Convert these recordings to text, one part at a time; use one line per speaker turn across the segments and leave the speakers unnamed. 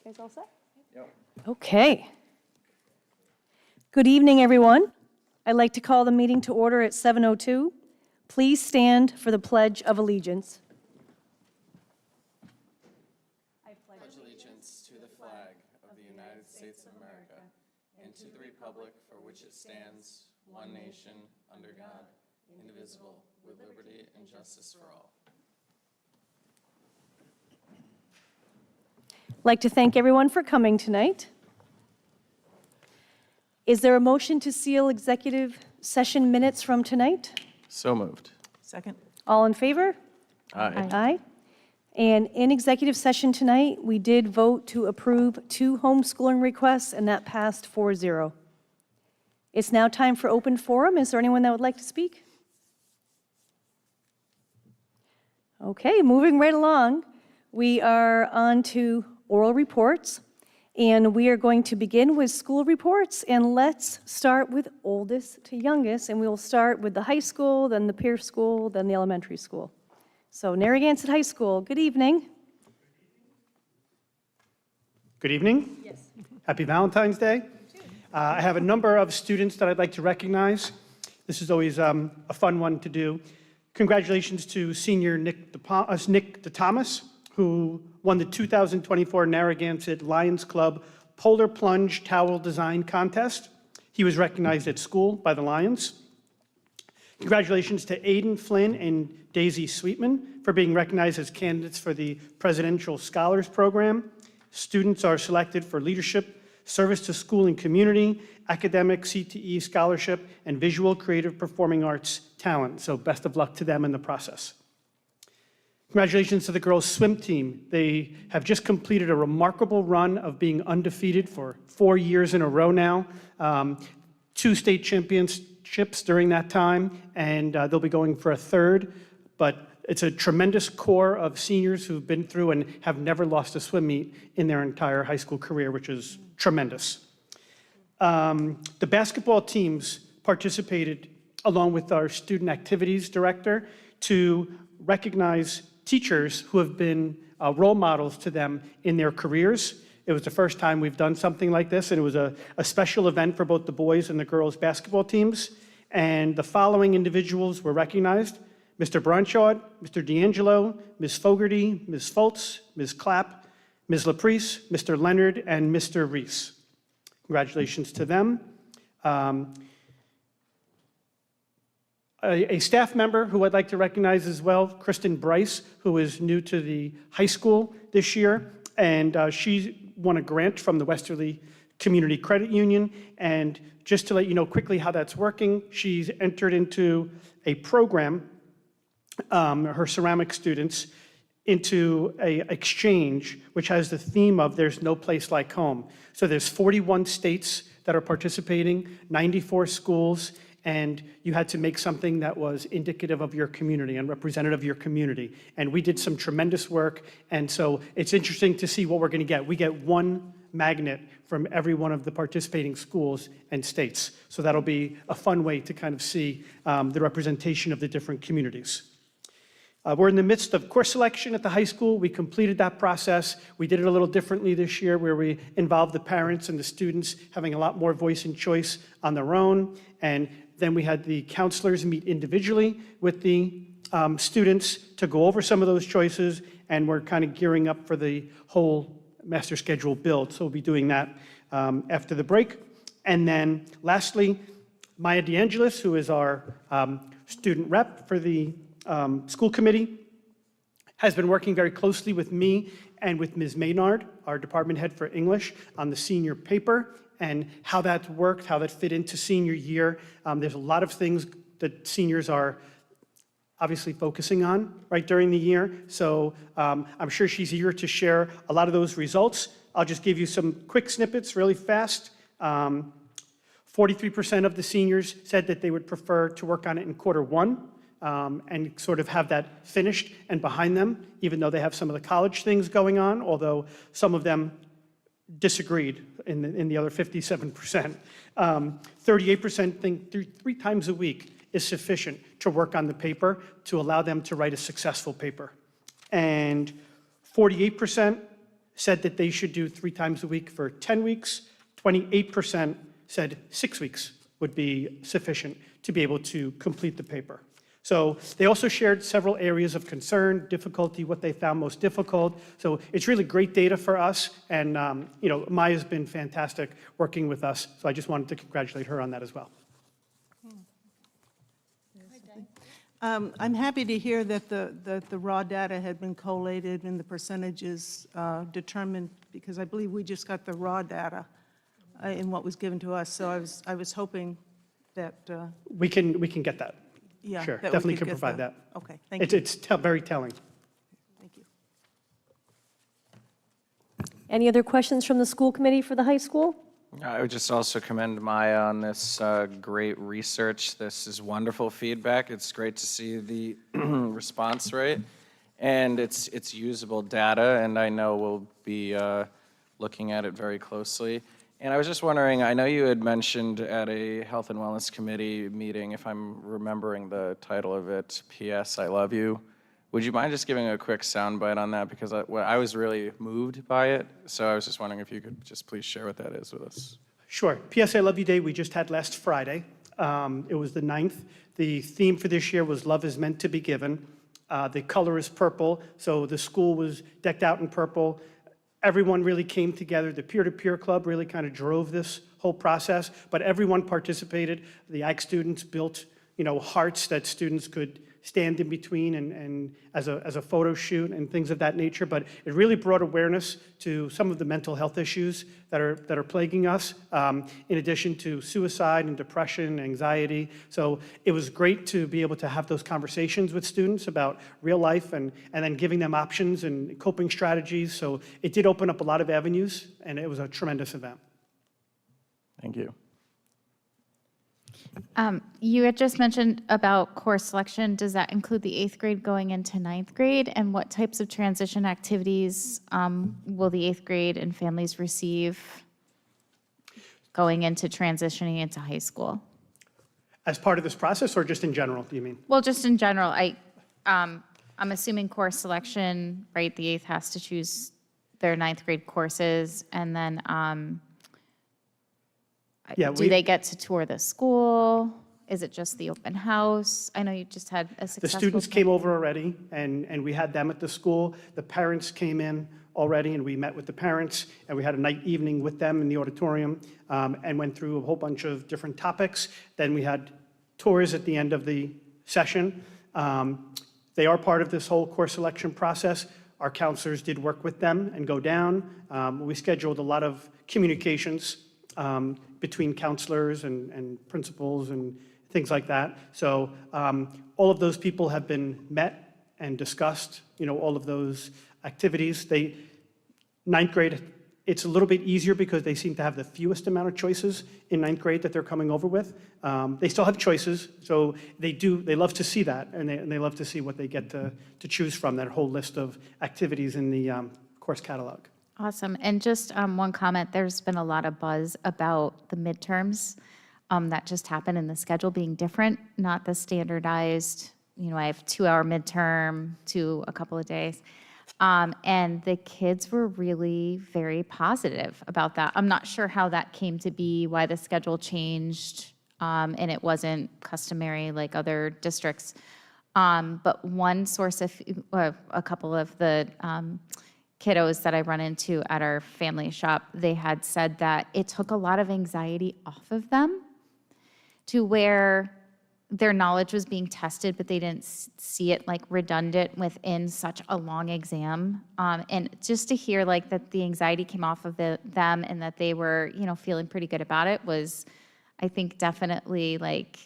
You guys all set?
Yep.
Okay. Good evening, everyone. I'd like to call the meeting to order at 7:02. Please stand for the Pledge of Allegiance.
I pledge allegiance to the flag of the United States of America and to the republic for which it stands, one nation, under God, indivisible, with liberty and justice for all.
I'd like to thank everyone for coming tonight. Is there a motion to seal executive session minutes from tonight?
So moved.
Second.
All in favor?
Aye.
Aye. And in executive session tonight, we did vote to approve 2 homeschooling requests, and that passed 4-0. It's now time for open forum. Is there anyone that would like to speak? Okay, moving right along, we are on to oral reports, and we are going to begin with school reports, and let's start with oldest to youngest, and we'll start with the high school, then the peer school, then the elementary school. So Narragansett High School, good evening.
Good evening.
Yes.
Happy Valentine's Day. I have a number of students that I'd like to recognize. This is always a fun one to do. Congratulations to senior Nick DeThomas, who won the 2024 Narragansett Lions Club Polar Plunge Towel Design Contest. He was recognized at school by the Lions. Congratulations to Aiden Flynn and Daisy Sweetman for being recognized as candidates for the Presidential Scholars Program. Students are selected for leadership, service to school and community, academic CTE scholarship, and visual creative performing arts talent. So best of luck to them in the process. Congratulations to the girls' swim team. They have just completed a remarkable run of being undefeated for 4 years in a row now. 2 state championships during that time, and they'll be going for a 3rd. But it's a tremendous core of seniors who've been through and have never lost a swim meet in their entire high school career, which is tremendous. The basketball teams participated along with our student activities director to recognize teachers who have been role models to them in their careers. It was the first time we've done something like this, and it was a special event for both the boys and the girls basketball teams. And the following individuals were recognized: Mr. Bronchard, Mr. D'Angelo, Ms. Fogarty, Ms. Foltz, Ms. Clapp, Ms. Laprice, Mr. Leonard, and Mr. Reese. Congratulations to them. A staff member who I'd like to recognize as well, Kristen Bryce, who is new to the high school this year, and she won a grant from the Westerly Community Credit Union. And just to let you know quickly how that's working, she's entered into a program, her ceramic students, into an exchange which has the theme of "There's no place like home." So there's 41 states that are participating, 94 schools, and you had to make something that was indicative of your community and representative of your community. And we did some tremendous work, and so it's interesting to see what we're gonna get. We get 1 magnet from every one of the participating schools and states. So that'll be a fun way to kind of see the representation of the different communities. We're in the midst of course selection at the high school. We completed that process. We did it a little differently this year, where we involved the parents and the students having a lot more voice and choice on their own. And then we had the counselors meet individually with the students to go over some of those choices, and we're kind of gearing up for the whole master schedule build. So we'll be doing that after the break. And then lastly, Maya DeAngelis, who is our student rep for the school committee, has been working very closely with me and with Ms. Maynard, our department head for English, on the senior paper and how that worked, how that fit into senior year. There's a lot of things that seniors are obviously focusing on right during the year. So I'm sure she's eager to share a lot of those results. I'll just give you some quick snippets really fast. 43% of the seniors said that they would prefer to work on it in Q1. And sort of have that finished and behind them, even though they have some of the college things going on, although some of them disagreed in the other 57%. 38% think 3 times a week is sufficient to work on the paper to allow them to write a successful paper. And 48% said that they should do 3 times a week for 10 weeks. 28% said 6 weeks would be sufficient to be able to complete the paper. So they also shared several areas of concern, difficulty, what they found most difficult. So it's really great data for us, and Maya's been fantastic working with us. So I just wanted to congratulate her on that as well.
I'm happy to hear that the raw data had been collated and the percentages determined, because I believe we just got the raw data in what was given to us. So I was hoping that,
We can get that.
yeah.
Sure,
that we
definitely
could
can
get
provide
the-
that.
Okay, thank you.
It's very telling.
Thank you.
Any other questions from the school committee for the high school?
I would just also commend Maya on this great research. This is wonderful feedback. It's great to see the response rate, and it's usable data, and I know we'll be looking at it very closely. And I was just wondering, I know you had mentioned at a Health and Wellness Committee meeting, if I'm remembering the title of it, P.S. I Love You. Would you mind just giving a quick soundbite on that? Because I was really moved by it, so I was just wondering if you could just please share what that is with us.
Sure. P.S. I Love You Day we just had last Friday. It was the 9th. The theme for this year was Love is Meant to Be Given. The color is purple, so the school was decked out in purple. Everyone really came together. The peer-to-peer club really kind of drove this whole process, but everyone participated. The AG students built, hearts that students could stand in between and as a photo shoot and things of that nature. But it really brought awareness to some of the mental health issues that are plaguing us, in addition to suicide and depression, anxiety. So it was great to be able to have those conversations with students about real life and then giving them options and coping strategies. So it did open up a lot of avenues, and it was a tremendous event.
Thank you.
You had just mentioned about course selection. Does that include the 8th grade going into 9th grade? And what types of transition activities will the 8th grade and families receive going into transitioning into high school?
As part of this process, or just in general, do you mean?
Well, just in general, I'm assuming course selection, right? The 8th has to choose their 9th grade courses, and then
Yeah,
do they get to tour the school? Is it just the open house? I know you just had a
The
successful.
students came over already, and we had them at the school. The parents came in already, and we met with the parents, and we had a night evening with them in the auditorium, and went through a whole bunch of different topics. Then we had tours at the end of the session. They are part of this whole course selection process. Our counselors did work with them and go down. We scheduled a lot of communications between counselors and principals and things like that. So all of those people have been met and discussed, all of those activities. 9th grade, it's a little bit easier because they seem to have the fewest amount of choices in 9th grade that they're coming over with. They still have choices, so they love to see that, and they love to see what they get to choose from, that whole list of activities in the course catalog.
Awesome. And just one comment, there's been a lot of buzz about the midterms that just happened and the schedule being different, not the standardized, I have 2-hour midterm to a couple of days. And the kids were really very positive about that. I'm not sure how that came to be, why the schedule changed, and it wasn't customary like other districts. But one source of, a couple of the kiddos that I run into at our family shop, they had said that it took a lot of anxiety off of them to where their knowledge was being tested, but they didn't see it like redundant within such a long exam. And just to hear like that the anxiety came off of them and that they were, feeling pretty good about it was, I think, definitely like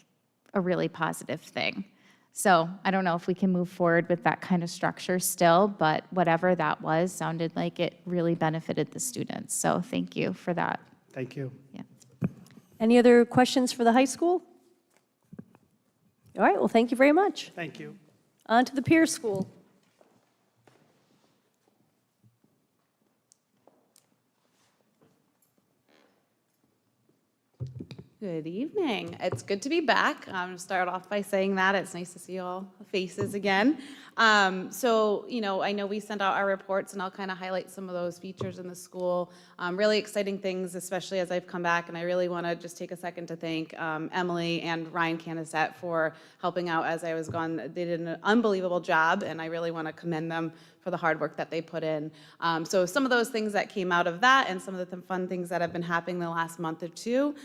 a really positive thing. So I don't know if we can move forward with that kind of structure still, but whatever that was sounded like it really benefited the students. So thank you for that.
Thank you.
Yeah.
Any other questions for the high school? All right, well, thank you very much.
Thank you.
On to the peer school.
Good evening. It's good to be back. I'm going to start off by saying that. It's nice to see all the faces again. I know we send out our reports, and I'll kind of highlight some of those features in the school. Really exciting things, especially as I've come back, and I really want to just take a second to thank Emily and Ryan Canisette for helping out as I was gone. They did an unbelievable job, and I really want to commend them for the hard work that they put in. So some of those things that came out of that and some of the fun things that have been happening the last month or two.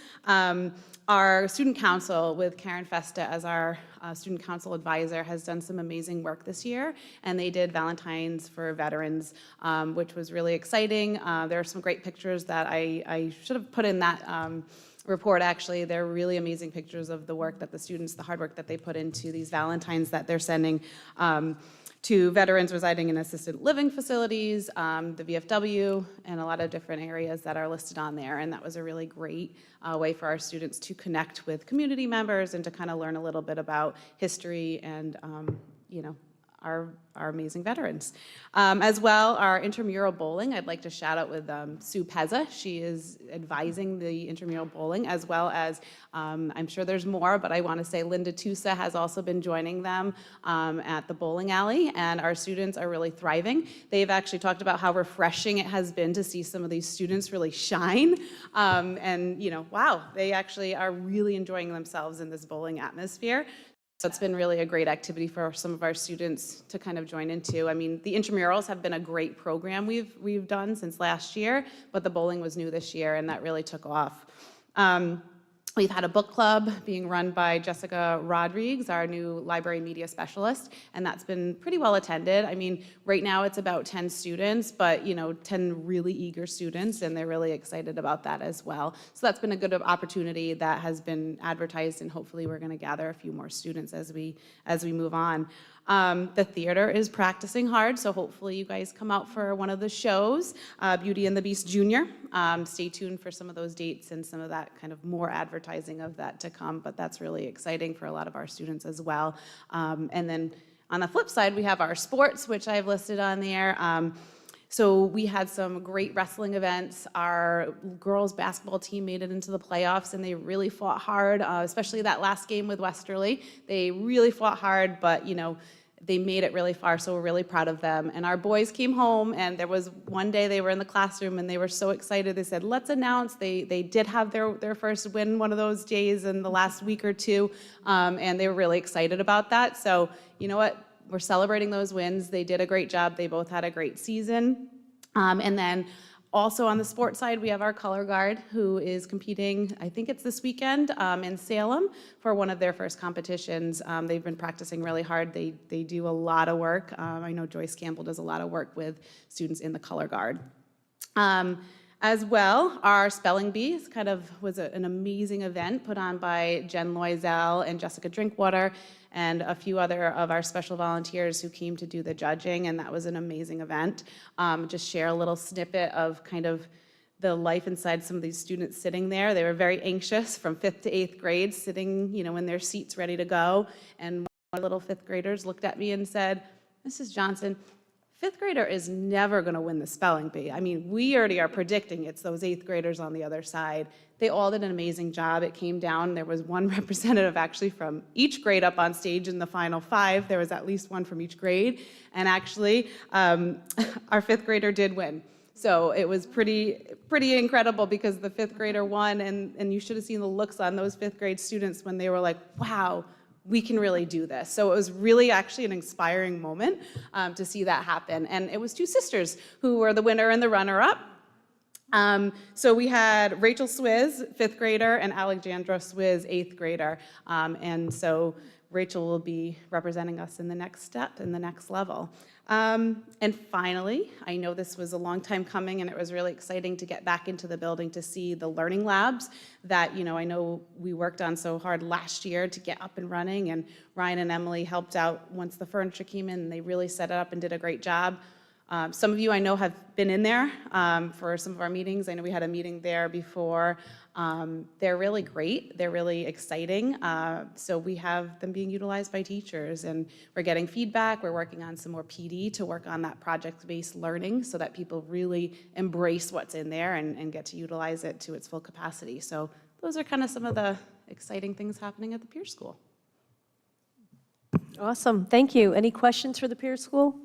Our student council with Karen Festa as our student council advisor has done some amazing work this year, and they did Valentine's for veterans, which was really exciting. There are some great pictures that I should have put in that report. Actually, they're really amazing pictures of the work that the students, the hard work that they put into these Valentines that they're sending to veterans residing in assisted living facilities, the VFW, and a lot of different areas that are listed on there. And that was a really great way for our students to connect with community members and to kind of learn a little bit about history and, our amazing veterans. As well, our intramural bowling, I'd like to shout out with Sue Pezza. She is advising the intramural bowling, as well as, I'm sure there's more, but I want to say Linda Tusa has also been joining them at the bowling alley, and our students are really thriving. They've actually talked about how refreshing it has been to see some of these students really shine, wow, they actually are really enjoying themselves in this bowling atmosphere. So it's been really a great activity for some of our students to kind of join into. I mean, the intramurals have been a great program we've done since last year, but the bowling was new this year, and that really took off. We've had a book club being run by Jessica Rodriguez, our new library media specialist, and that's been pretty well attended. I mean, right now it's about 10 students, but 10 really eager students, and they're really excited about that as well. So that's been a good opportunity that has been advertised, and hopefully we're going to gather a few more students as we move on. The theater is practicing hard, so hopefully you guys come out for one of the shows, Beauty and the Beast Junior. Stay tuned for some of those dates and some of that kind of more advertising of that to come, but that's really exciting for a lot of our students as well. And then on the flip side, we have our sports, which I've listed on there. So we had some great wrestling events. Our girls basketball team made it into the playoffs, and they really fought hard, especially that last game with Westerly. They really fought hard, but they made it really far, so we're really proud of them. And our boys came home, and there was one day they were in the classroom, and they were so excited. They said, let's announce. They did have their first win one of those days in the last week or two, and they were really excited about that. So you know what? We're celebrating those wins. They did a great job. They both had a great season. And then also on the sports side, we have our color guard who is competing, I think it's this weekend, in Salem for one of their first competitions. They've been practicing really hard. They do a lot of work. I know Joyce Campbell does a lot of work with students in the color guard. As well, our spelling bee was an amazing event put on by Jen Loisel and Jessica Drinkwater and a few other of our special volunteers who came to do the judging, and that was an amazing event. Just share a little snippet of kind of the life inside some of these students sitting there. They were very anxious from 5th to 8th grade, sitting in their seats ready to go, and one of our little 5th graders looked at me and said, Mrs. Johnson, 5th grader is never going to win the spelling bee. I mean, we already are predicting it's those 8th graders on the other side. They all did an amazing job. It came down, there was one representative actually from each grade up on stage in the final 5. There was at least one from each grade. And actually, our 5th grader did win. So it was pretty incredible because the 5th grader won, and you should have seen the looks on those 5th grade students when they were like, wow, we can really do this. So it was really actually an inspiring moment to see that happen. And it was 2 sisters who were the winner and the runner-up. So we had Rachel Swizz, 5th grader, and Alexandra Swizz, 8th grader. And so Rachel will be representing us in the next step, in the next level. And finally, I know this was a long time coming, and it was really exciting to get back into the building to see the learning labs that, I know we worked on so hard last year to get up and running, and Ryan and Emily helped out once the furniture came in, and they really set it up and did a great job. Some of you I know have been in there for some of our meetings. I know we had a meeting there before. They're really great. They're really exciting. So we have them being utilized by teachers, and we're getting feedback. We're working on some more PD to work on that project-based learning so that people really embrace what's in there and get to utilize it to its full capacity. So those are kind of some of the exciting things happening at the Pierce School.
Awesome, thank you. Any questions for the Pierce School?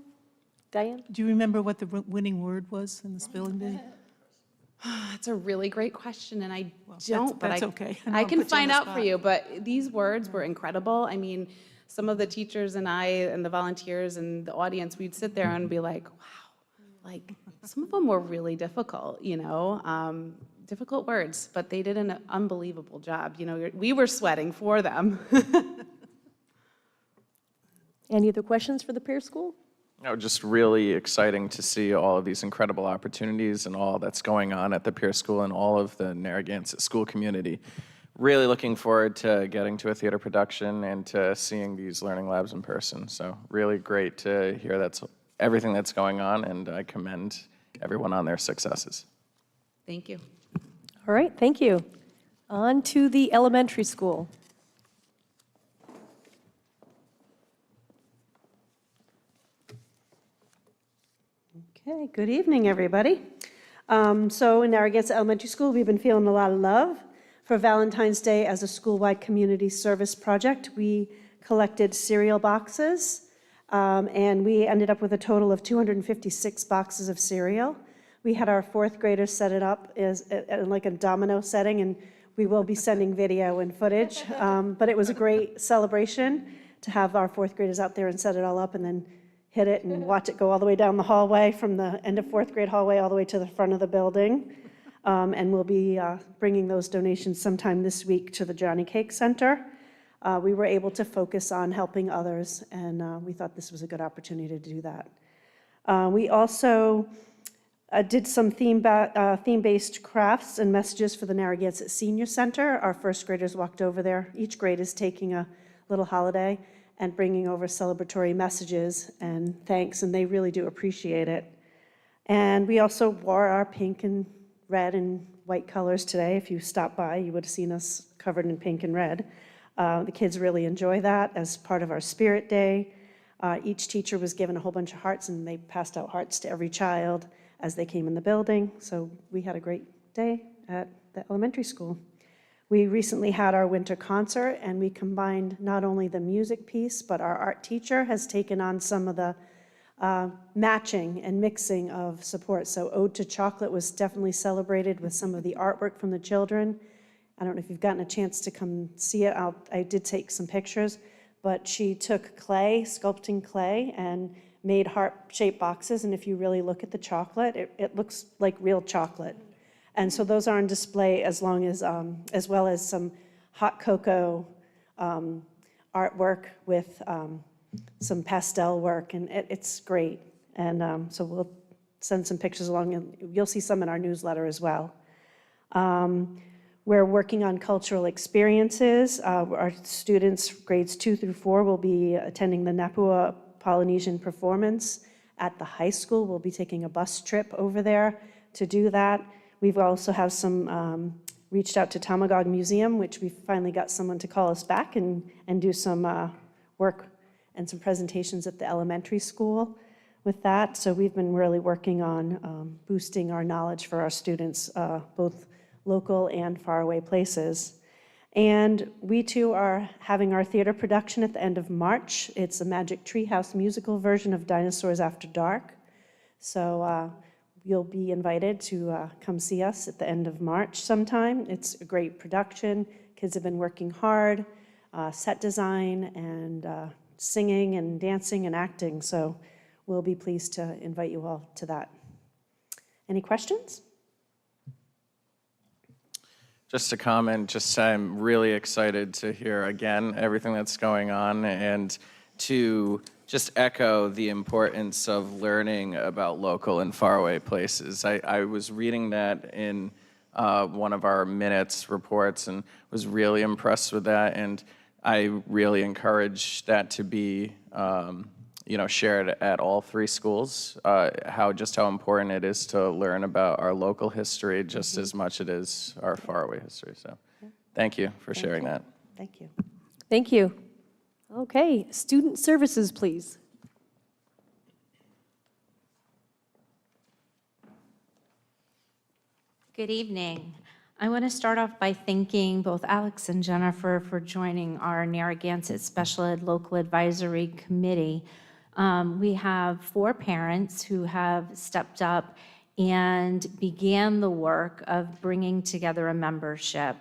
Diane?
Do you remember what the winning word was in the spelling bee?
That's a really great question, and I
Well,
don't, but
that's
I,
okay.
I
I'll
can
put you on
find
the
out for
spot.
you. But these words were incredible. I mean, some of the teachers and I and the volunteers and the audience, we'd sit there and be like, wow, like some of them were really difficult, you know, difficult words, but they did an unbelievable job. You know, we were sweating for them.
Any other questions for the Pierce School?
No, just really exciting to see all of these incredible opportunities and all that's going on at the Pierce School and all of the Narragansett school community. Really looking forward to getting to a theater production and to seeing these learning labs in person. So really great to hear that's everything that's going on, and I commend everyone on their successes.
Thank you.
All right, thank you. On to the elementary school.
Okay, good evening, everybody. So in Narragansett Elementary School, we've been feeling a lot of love. For Valentine's Day, as a school-wide community service project, we collected cereal boxes, and we ended up with a total of 256 boxes of cereal. We had our fourth graders set it up as like a domino setting, and we will be sending video and footage. But it was a great celebration to have our fourth graders out there and set it all up and then hit it and watch it go all the way down the hallway, from the end of fourth grade hallway all the way to the front of the building. And we'll be bringing those donations sometime this week to the Johnny Cake Center. We were able to focus on helping others, and we thought this was a good opportunity to do that. We also did some theme-based crafts and messages for the Narragansett Senior Center. Our first graders walked over there. Each grade is taking a little holiday and bringing over celebratory messages and thanks, and they really do appreciate it. And we also wore our pink and red and white colors today. If you stopped by, you would have seen us covered in pink and red. The kids really enjoy that as part of our Spirit Day. Each teacher was given a whole bunch of hearts, and they passed out hearts to every child as they came in the building. So we had a great day at the elementary school. We recently had our winter concert, and we combined not only the music piece, but our art teacher has taken on some of the matching and mixing of support. So Ode to Chocolate was definitely celebrated with some of the artwork from the children. I don't know if you've gotten a chance to come see it. I did take some pictures, but she took clay, sculpting clay, and made heart-shaped boxes, and if you really look at the chocolate, it looks like real chocolate. And so those are on display as well as some hot cocoa artwork with some pastel work, and it's great. And so we'll send some pictures along, and you'll see some in our newsletter as well. We're working on cultural experiences. Our students, grades 2 through 4, will be attending the Napua Polynesian performance at the high school. We'll be taking a bus trip over there to do that. We've also have some reached out to Tamagog Museum, which we finally got someone to call us back and do some work and some presentations at the elementary school with that. So we've been really working on boosting our knowledge for our students, both local and faraway places. And we too are having our theater production at the end of March. It's a Magic Treehouse musical version of Dinosaurs After Dark. So you'll be invited to come see us at the end of March sometime. It's a great production. Kids have been working hard, set design and singing and dancing and acting. So we'll be pleased to invite you all to that. Any questions?
Just to comment, I'm really excited to hear again everything that's going on, and to just echo the importance of learning about local and faraway places. I was reading that in one of our minutes reports and was really impressed with that, and I really encourage that to be shared at all 3 schools, how important it is to learn about our local history just as much as it is our faraway history. So thank you for sharing that.
Thank you.
Thank you. Okay, student services, please.
Good evening. I want to start off by thanking both Alex and Jennifer for joining our Narragansett Special Ed Local Advisory Committee. We have 4 parents who have stepped up and began the work of bringing together a membership.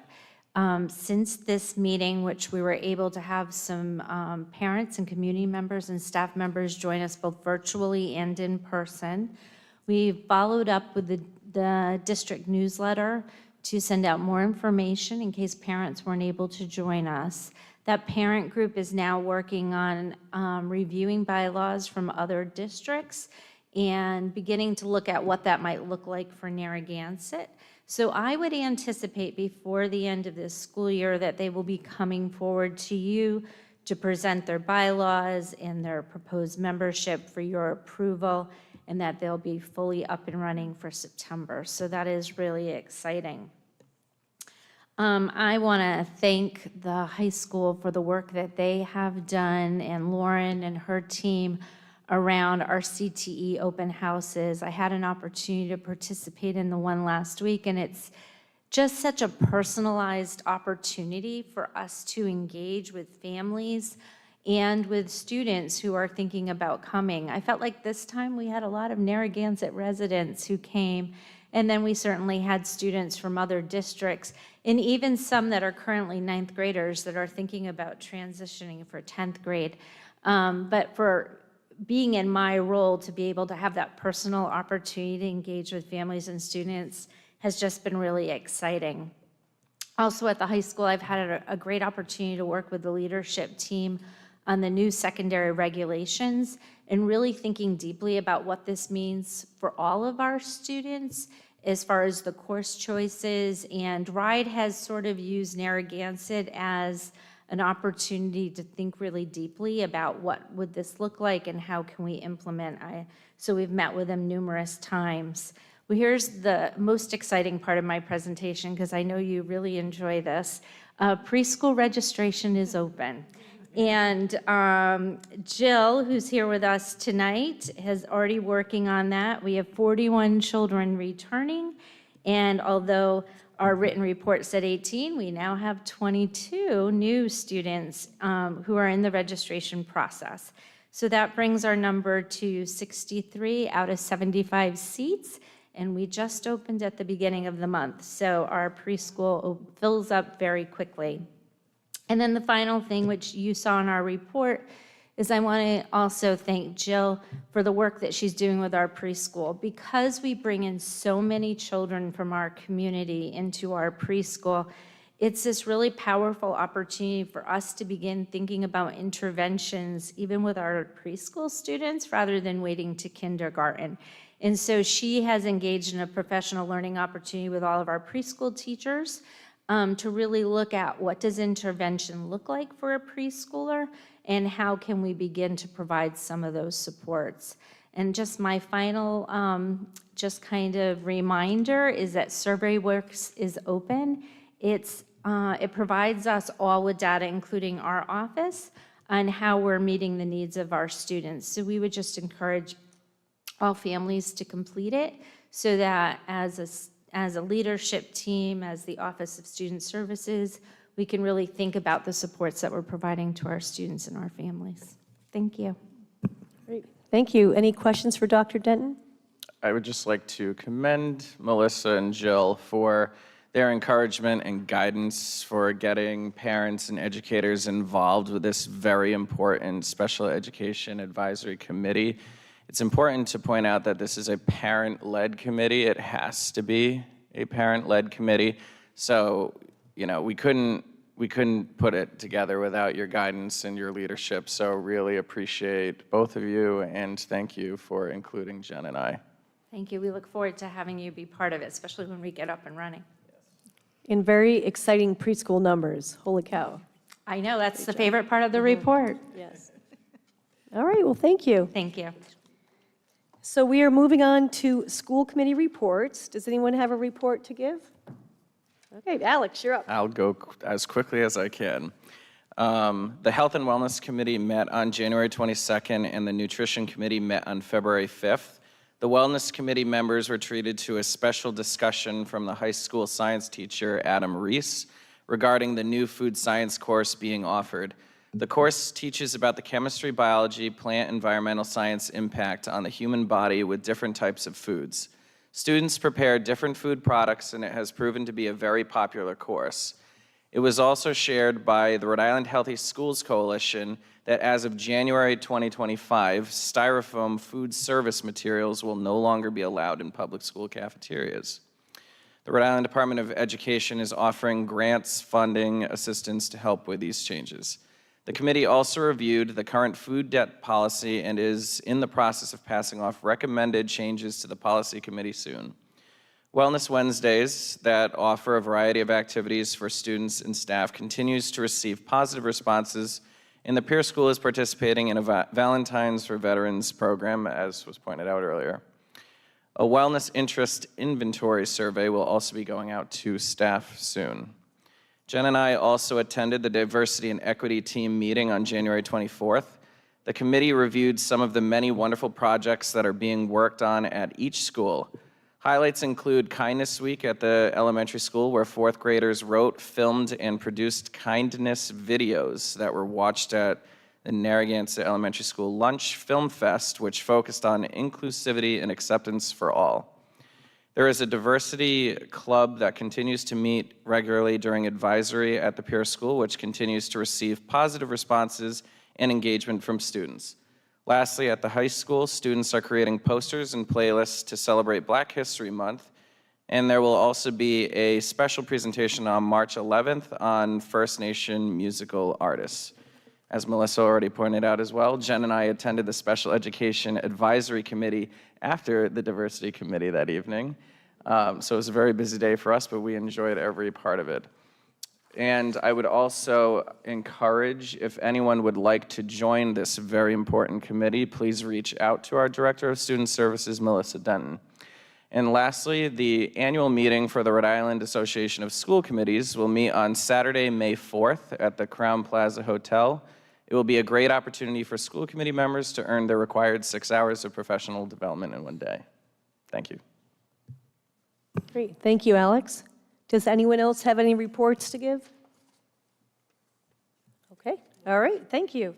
Since this meeting, which we were able to have some parents and community members and staff members join us both virtually and in person, we followed up with the district newsletter to send out more information in case parents weren't able to join us. That parent group is now working on reviewing bylaws from other districts and beginning to look at what that might look like for Narragansett. So I would anticipate before the end of this school year that they will be coming forward to you to present their bylaws and their proposed membership for your approval, and that they'll be fully up and running for September. So that is really exciting. I want to thank the high school for the work that they have done, and Lauren and her team around our CTE open houses. I had an opportunity to participate in the one last week, and it's just such a personalized opportunity for us to engage with families and with students who are thinking about coming. I felt like this time we had a lot of Narragansett residents who came, and then we certainly had students from other districts, and even some that are currently 9th graders that are thinking about transitioning for 10th grade. But for being in my role to be able to have that personal opportunity to engage with families and students has just been really exciting. Also at the high school, I've had a great opportunity to work with the leadership team on the new secondary regulations and really thinking deeply about what this means for all of our students as far as the course choices. And RIDE has sort of used Narragansett as an opportunity to think really deeply about what would this look like and how can we implement. So we've met with them numerous times. Well, here's the most exciting part of my presentation, because I know you really enjoy this. Preschool registration is open. And Jill, who's here with us tonight, is already working on that. We have 41 children returning, and although our written report said 18, we now have 22 new students who are in the registration process. So that brings our number to 63 out of 75 seats, and we just opened at the beginning of the month. So our preschool fills up very quickly. And then the final thing, which you saw in our report, is I want to also thank Jill for the work that she's doing with our preschool. Because we bring in so many children from our community into our preschool, it's this really powerful opportunity for us to begin thinking about interventions, even with our preschool students, rather than waiting to kindergarten. And so she has engaged in a professional learning opportunity with all of our preschool teachers to really look at what does intervention look like for a preschooler and how can we begin to provide some of those supports. And just my final just kind of reminder is that SurveyWorks is open. It provides us all with data, including our office, on how we're meeting the needs of our students. So we would just encourage all families to complete it so that as a leadership team, as the Office of Student Services, we can really think about the supports that we're providing to our students and our families. Thank you.
Great. Thank you. Any questions for Dr. Denton?
I would just like to commend Melissa and Jill for their encouragement and guidance for getting parents and educators involved with this very important special education advisory committee. It's important to point out that this is a parent-led committee. It has to be a parent-led committee. So, you know, we couldn't put it together without your guidance and your leadership. So really appreciate both of you, and thank you for including Jen and I.
Thank you. We look forward to having you be part of it, especially when we get up and running.
In very exciting preschool numbers. Holy cow.
I know, that's the favorite part of the report.
Yes. All right, well, thank you.
Thank you.
So we are moving on to school committee reports. Does anyone have a report to give? Okay, Alex, you're up.
I'll go as quickly as I can. The Health and Wellness Committee met on January 22nd, and the Nutrition Committee met on February 5th. The Wellness Committee members were treated to a special discussion from the high school science teacher, Adam Reese, regarding the new food science course being offered. The course teaches about the chemistry, biology, plant, environmental science impact on the human body with different types of foods. Students prepare different food products, and it has proven to be a very popular course. It was also shared by the Rhode Island Healthy Schools Coalition that as of January 2025, styrofoam food service materials will no longer be allowed in public school cafeterias. The Rhode Island Department of Education is offering grants, funding, assistance to help with these changes. The committee also reviewed the current food debt policy and is in the process of passing off recommended changes to the policy committee soon. Wellness Wednesdays that offer a variety of activities for students and staff continues to receive positive responses, and the Peer School is participating in a Valentine's for Veterans program, as was pointed out earlier. A wellness interest inventory survey will also be going out to staff soon. Jen and I also attended the Diversity and Equity Team meeting on January 24th. The committee reviewed some of the many wonderful projects that are being worked on at each school. Highlights include Kindness Week at the elementary school, where fourth graders wrote, filmed, and produced kindness videos that were watched at the Narragansett Elementary School Lunch Film Fest, which focused on inclusivity and acceptance for all. There is a diversity club that continues to meet regularly during advisory at the Peer School, which continues to receive positive responses and engagement from students. Lastly, at the high school, students are creating posters and playlists to celebrate Black History Month, and there will also be a special presentation on March 11th on First Nation musical artists. As Melissa already pointed out as well, Jen and I attended the Special Education Advisory Committee after the Diversity Committee that evening. So it was a very busy day for us, but we enjoyed every part of it. And I would also encourage, if anyone would like to join this very important committee, please reach out to our Director of Student Services, Melissa Denton. And lastly, the annual meeting for the Rhode Island Association of School Committees will meet on Saturday, May 4th at the Crown Plaza Hotel. It will be a great opportunity for school committee members to earn their required 6 hours of professional development in one day. Thank you.
Great, thank you, Alex. Does anyone else have any reports to give? Okay, all right, thank you.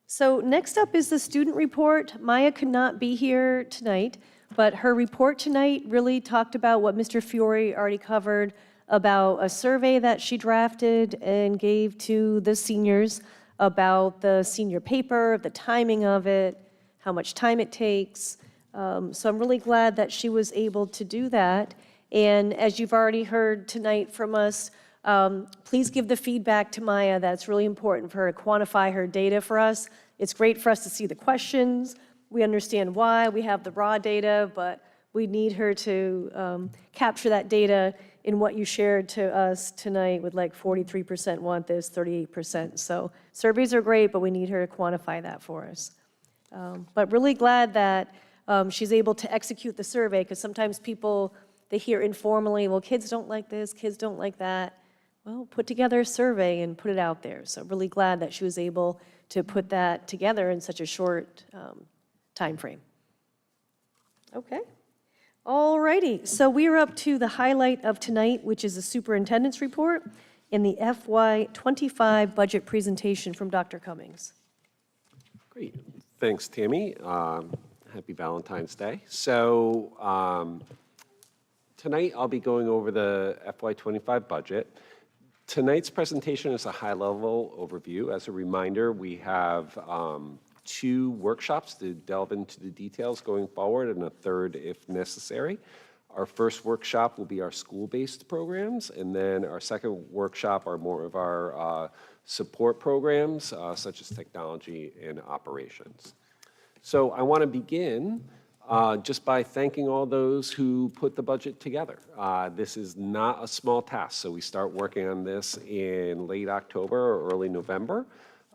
So next up is the student report. Maya could not be here tonight, but her report tonight really talked about what Mr. Fiore already covered about a survey that she drafted and gave to the seniors about the senior paper, the timing of it, how much time it takes. So I'm really glad that she was able to do that. And as you've already heard tonight from us, please give the feedback to Maya. That's really important for her to quantify her data for us. It's great for us to see the questions. We understand why. We have the raw data, but we need her to capture that data in what you shared to us tonight with like 43% want this, 38%. So surveys are great, but we need her to quantify that for us. But really glad that she's able to execute the survey, because sometimes people, they hear informally, well, kids don't like this, kids don't like that. Well, put together a survey and put it out there. So really glad that she was able to put that together in such a short time frame. Okay. All righty. So we are up to the highlight of tonight, which is the superintendent's report and the FY25 budget presentation from Dr. Cummings.
Great. Thanks, Tammy. Happy Valentine's Day. So tonight I'll be going over the FY25 budget. Tonight's presentation is a high-level overview. As a reminder, we have 2 workshops to delve into the details going forward, and a third if necessary. Our first workshop will be our school-based programs, and then our second workshop are more of our support programs, such as technology and operations. So I want to begin just by thanking all those who put the budget together. This is not a small task, so we start working on this in late October or early November.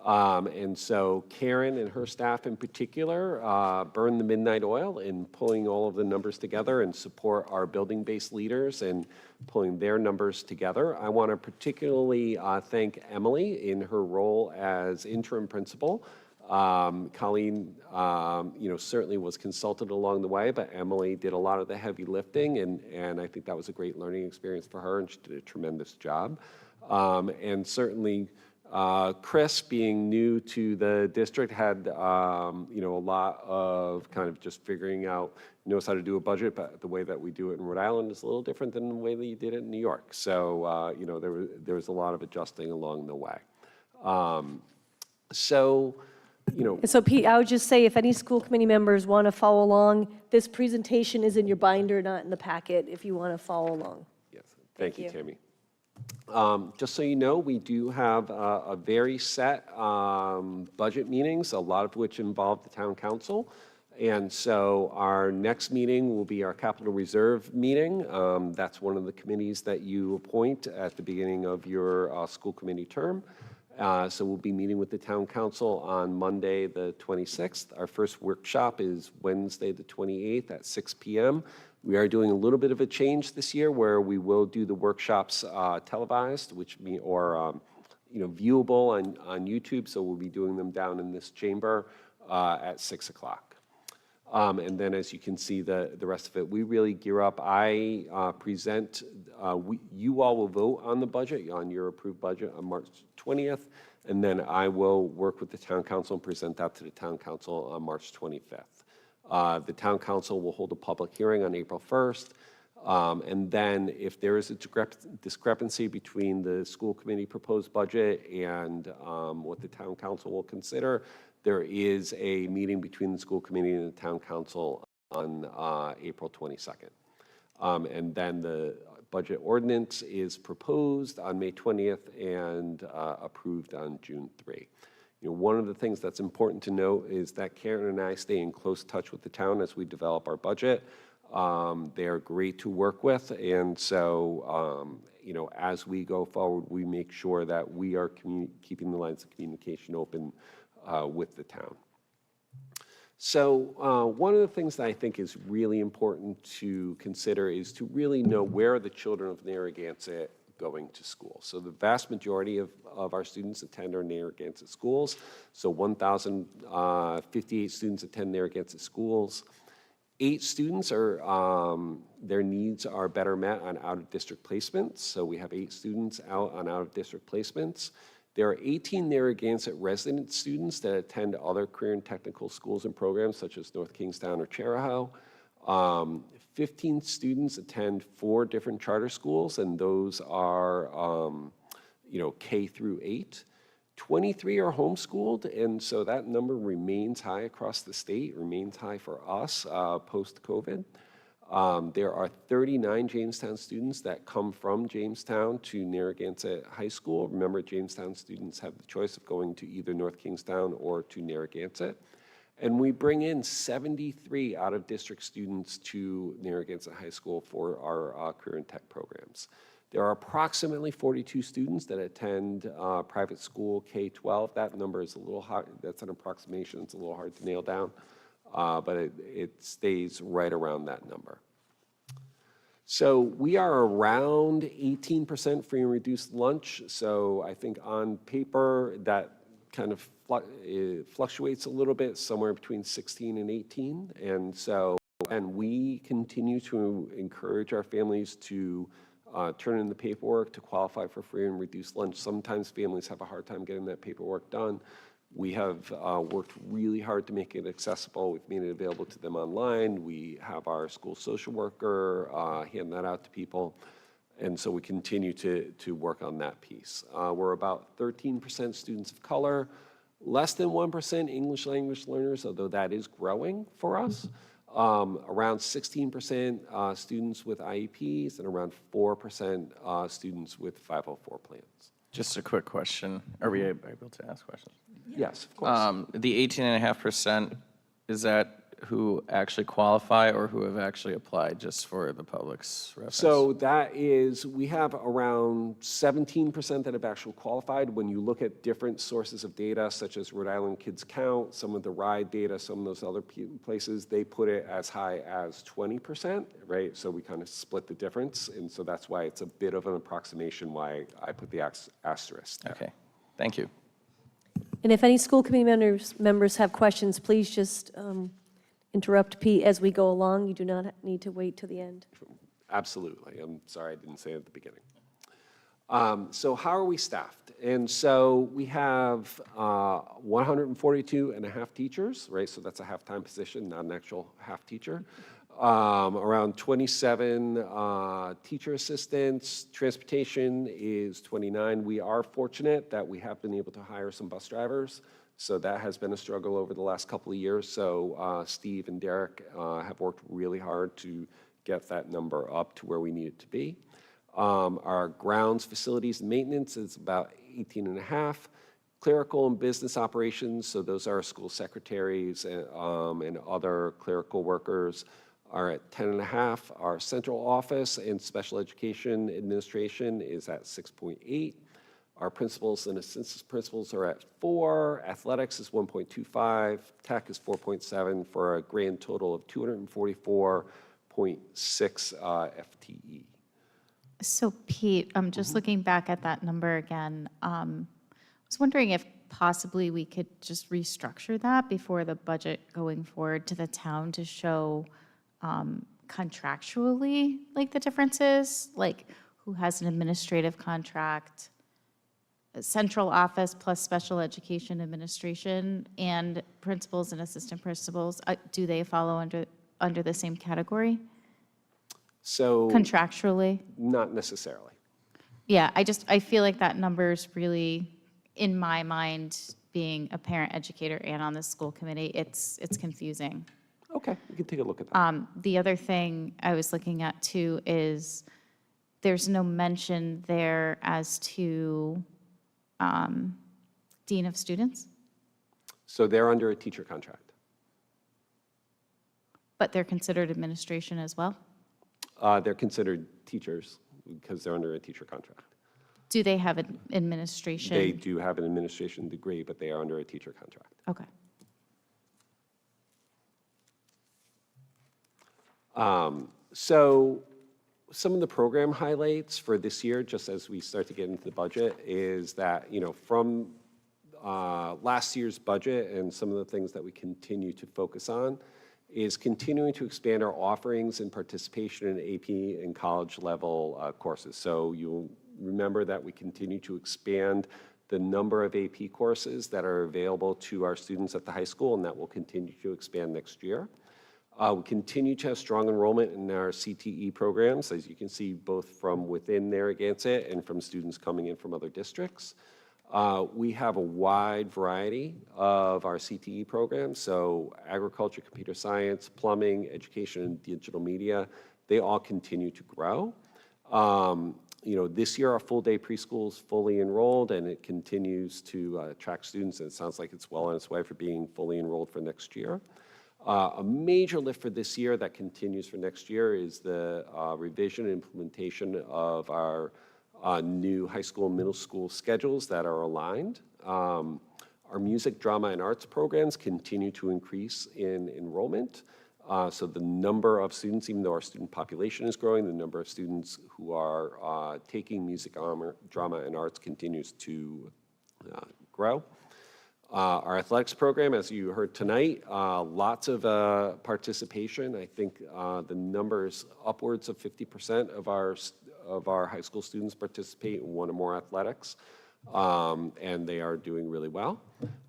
And so Karen and her staff in particular burn the midnight oil in pulling all of the numbers together and support our building-based leaders in pulling their numbers together. I want to particularly thank Emily in her role as interim principal Colleen, certainly was consulted along the way, but Emily did a lot of the heavy lifting, and I think that was a great learning experience for her, and she did a tremendous job. And certainly, Chris, being new to the district, had a lot of kind of just figuring out, knows how to do a budget, but the way that we do it in Rhode Island is a little different than the way that you did it in New York. So there was a lot of adjusting along the way.
And so Pete, I would just say if any school committee members want to follow along, this presentation is in your binder, not in the packet, if you want to follow along.
Yes, thank you,
you.
Tammy. Just so you know, we do have a very set budget meetings, a lot of which involve the town council. And so our next meeting will be our capital reserve meeting. That's one of the committees that you appoint at the beginning of your school committee term. So we'll be meeting with the town council on Monday, the 26th. Our first workshop is Wednesday, the 28th at 6 p.m. We are doing a little bit of a change this year where we will do the workshops televised, viewable on YouTube. So we'll be doing them down in this chamber at 6 o'clock. And then, as you can see, the rest of it, we really gear up. I present, you all will vote on the budget, on your approved budget on March 20th, and then I will work with the town council and present that to the town council on March 25th. The town council will hold a public hearing on April 1st, and then if there is a discrepancy between the school committee proposed budget and what the town council will consider, there is a meeting between the school committee and the town council on April 22nd. And then the budget ordinance is proposed on May 20th and approved on June 3. One of the things that's important to note is that Karen and I stay in close touch with the town as we develop our budget. They are great to work with, and so as we go forward, we make sure that we are keeping the lines of communication open with the town. So one of the things that I think is really important to consider is to really know where are the children of Narragansett going to school. So the vast majority of our students attend our Narragansett schools. So 1,058 students attend Narragansett schools. 8 students are, their needs are better met on out-of-district placements. So we have 8 students out on out-of-district placements. There are 18 Narragansett resident students that attend other career and technical schools and programs such as North Kingstown or Cherahoe. 15 students attend 4 different charter schools, and those are K through 8. 23 are homeschooled, and so that number remains high across the state, remains high for us post-COVID. There are 39 Jamestown students that come from Jamestown to Narragansett High School. Remember, Jamestown students have the choice of going to either North Kingstown or to Narragansett. And we bring in 73 out-of-district students to Narragansett High School for our career and tech programs. There are approximately 42 students that attend private school K-12. That number is a little hard. That's an approximation. It's a little hard to nail down. But it stays right around that number. So we are around 18% free and reduced lunch. So I think on paper that kind of fluctuates a little bit, somewhere between 16 and 18. And so, and we continue to encourage our families to turn in the paperwork to qualify for free and reduced lunch. Sometimes families have a hard time getting that paperwork done. We have worked really hard to make it accessible. We've made it available to them online. We have our school social worker hand that out to people. And so we continue to work on that piece. We're about 13% students of color, less than 1% English language learners, although that is growing for us. Around 16% students with IEPs and around 4% students with 504 plans.
Just a quick question. Are we able to ask questions?
Yes, of course.
The 18.5%, is that who actually qualify or who have actually applied, just for the public's reference?
So that is, we have around 17% that have actually qualified. When you look at different sources of data, such as Rhode Island Kids Count, some of the RIDE data, some of those other places, they put it as high as 20%, right? So we kind of split the difference. And so that's why it's a bit of an approximation why I put the asterisk there.
Okay, thank you.
And if any school committee members have questions, please just interrupt Pete as we go along. You do not need to wait till the end.
Absolutely. I'm sorry I didn't say it at the beginning. So how are we staffed? And so we have 142 and a half teachers, right? So that's a half-time position, not an actual half teacher. Around 27 teacher assistants. Transportation is 29. We are fortunate that we have been able to hire some bus drivers. So that has been a struggle over the last couple of years. So Steve and Derek have worked really hard to get that number up to where we need it to be. Our grounds, facilities, and maintenance is about 18 and a half. Clerical and business operations, so those are school secretaries and other clerical workers, are at 10 and a half. Our central office and special education administration is at 6.8. Our principals and assistant principals are at 4. Athletics is 1.25. Tech is 4.7 for a grand total of 244.6 FTE.
So Pete, I'm just looking back at that number again. I was wondering if possibly we could just restructure that before the budget going forward to the town to show contractually like the differences, like who has an administrative contract, central office plus special education administration, and principals and assistant principals. Do they follow under the same category
So
contractually?
not necessarily.
Yeah, I feel like that number is really, in my mind, being a parent educator and on the school committee, it's confusing.
Okay, we can take a look at that.
The other thing I was looking at too is there's no mention there as to dean of students,
So they're under a teacher contract.
but they're considered administration as well.
They're considered teachers because they're under a teacher contract.
Do they have an administration?
They do have an administration degree, but they are under a teacher contract.
Okay.
So some of the program highlights for this year, just as we start to get into the budget, is that, from last year's budget and some of the things that we continue to focus on is continuing to expand our offerings and participation in AP and college level courses. So you'll remember that we continue to expand the number of AP courses that are available to our students at the high school, and that will continue to expand next year. We continue to have strong enrollment in our CTE programs, as you can see, both from within Narragansett and from students coming in from other districts. We have a wide variety of our CTE programs, so agriculture, computer science, plumbing, education, and digital media, they all continue to grow. This year our full-day preschool is fully enrolled, and it continues to attract students, and it sounds like it's well on its way for being fully enrolled for next year. A major lift for this year that continues for next year is the revision and implementation of our new high school and middle school schedules that are aligned. Our music, drama, and arts programs continue to increase in enrollment. So the number of students, even though our student population is growing, the number of students who are taking music, drama, and arts continues to grow. Our athletics program, as you heard tonight, lots of participation. I think the number is upwards of 50% of our high school students participate in one or more athletics, and they are doing really well.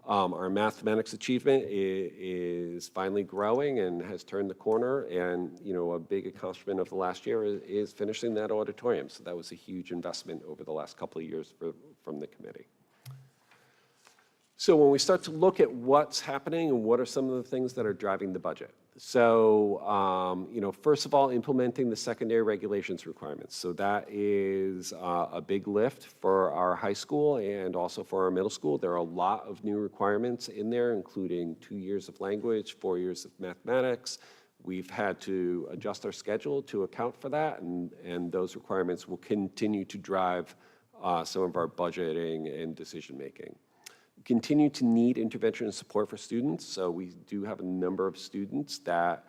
Our mathematics achievement is finally growing and has turned the corner, and a big accomplishment of the last year is finishing that auditorium. So that was a huge investment over the last couple of years from the committee. So when we start to look at what's happening and what are some of the things that are driving the budget. So, first of all, implementing the secondary regulations requirements. So that is a big lift for our high school and also for our middle school. There are a lot of new requirements in there, including 2 years of language, 4 years of mathematics. We've had to adjust our schedule to account for that, and those requirements will continue to drive some of our budgeting and decision-making. Continue to need intervention and support for students. So we do have a number of students that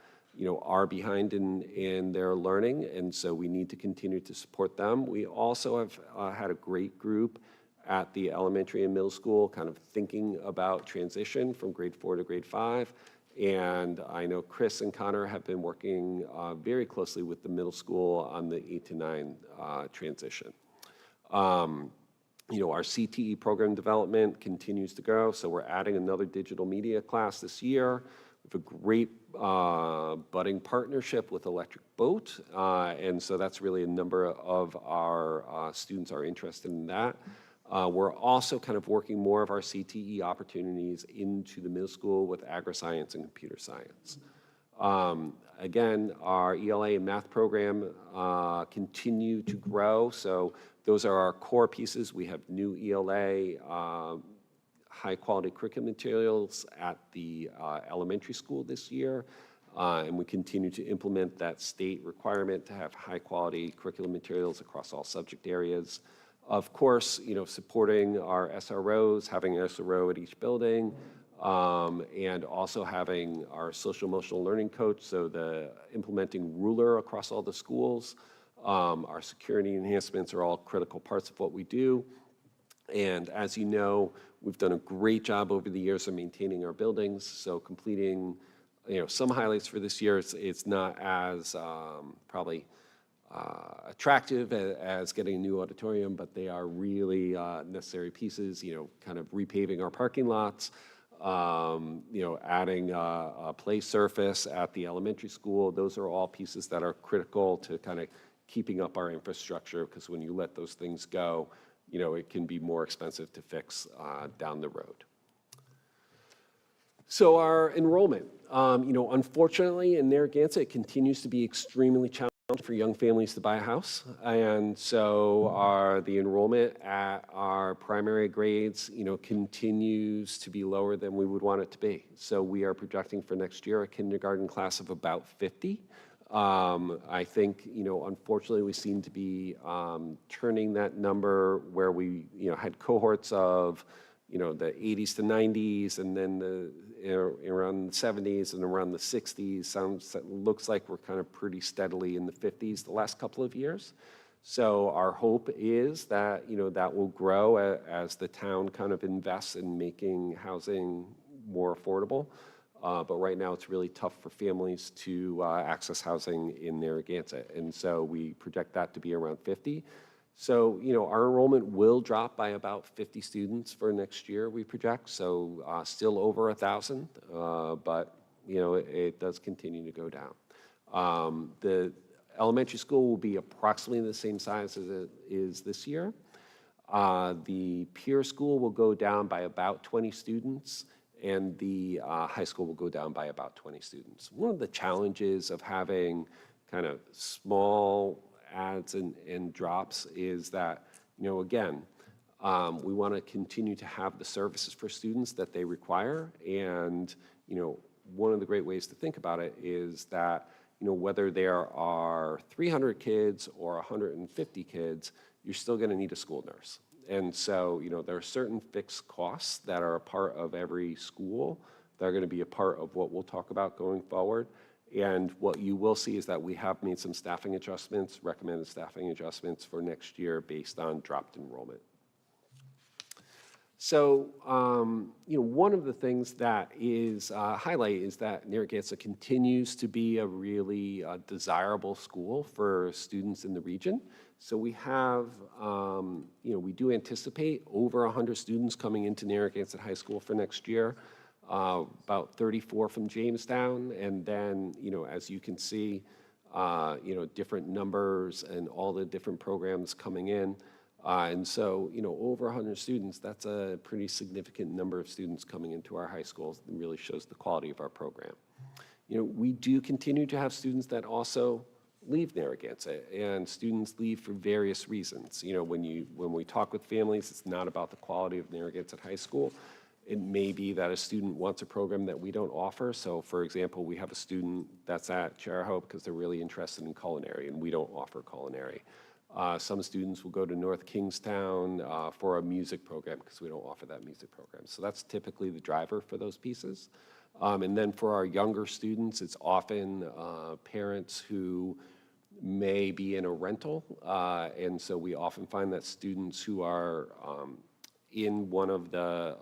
are behind in their learning, and so we need to continue to support them. We also have had a great group at the elementary and middle school, kind of thinking about transition from grade 4 to grade 5. And I know Chris and Connor have been working very closely with the middle school on the 8 to 9 transition. Our CTE program development continues to grow, so we're adding another digital media class this year. We have a great budding partnership with Electric Boat, and so that's really a number of our students are interested in that. We're also kind of working more of our CTE opportunities into the middle school with agri-science and computer science. Again, our ELA and math program continue to grow, so those are our core pieces. We have new ELA, high-quality curriculum materials at the elementary school this year, and we continue to implement that state requirement to have high-quality curriculum materials across all subject areas. Of course, supporting our SROs, having an SRO at each building, and also having our social-emotional learning coach, so the implementing ruler across all the schools. Our security enhancements are all critical parts of what we do. And as you know, we've done a great job over the years of maintaining our buildings, so completing some highlights for this year. It's not as probably attractive as getting a new auditorium, but they are really necessary pieces, kind of repaving our parking lots, adding a play surface at the elementary school. Those are all pieces that are critical to kind of keeping up our infrastructure, because when you let those things go, it can be more expensive to fix down the road. So our enrollment, unfortunately in Narragansett, it continues to be extremely challenging for young families to buy a house. And so the enrollment at our primary grades, continues to be lower than we would want it to be. So we are projecting for next year a kindergarten class of about 50. I think, unfortunately, we seem to be turning that number where we, had cohorts of, the 80s to 90s, and then around the 70s and around the 60s. Looks like we're kind of pretty steadily in the 50s the last couple of years. So our hope is that, that will grow as the town kind of invests in making housing more affordable. But right now, it's really tough for families to access housing in Narragansett. And so we project that to be around 50. So, our enrollment will drop by about 50 students for next year, we project. So still over 1,000, but, it does continue to go down. The elementary school will be approximately the same size as it is this year. The peer school will go down by about 20 students. And the high school will go down by about 20 students. One of the challenges of having kind of small adds and drops is that, again, we want to continue to have the services for students that they require. And, one of the great ways to think about it is that, whether there are 300 kids or 150 kids, you're still going to need a school nurse. And so, there are certain fixed costs that are a part of every school that are going to be a part of what we'll talk about going forward. And what you will see is that we have made some staffing adjustments, recommended staffing adjustments for next year based on dropped enrollment. So, one of the things that is highlight is that Narragansett continues to be a really desirable school for students in the region. So we have, we do anticipate over 100 students coming into Narragansett High School for next year, about 34 from Jamestown. And then, as you can see, different numbers and all the different programs coming in. And so, over 100 students, that's a pretty significant number of students coming into our high schools. It really shows the quality of our program. We do continue to have students that also leave Narragansett, and students leave for various reasons. When we talk with families, it's not about the quality of Narragansett High School. It may be that a student wants a program that we don't offer. So, for example, we have a student that's at Charahoe because they're really interested in culinary, and we don't offer culinary. Some students will go to North Kingstown for a music program because we don't offer that music program. So that's typically the driver for those pieces. And then for our younger students, it's often parents who may be in a rental. And so we often find that students who are in one of the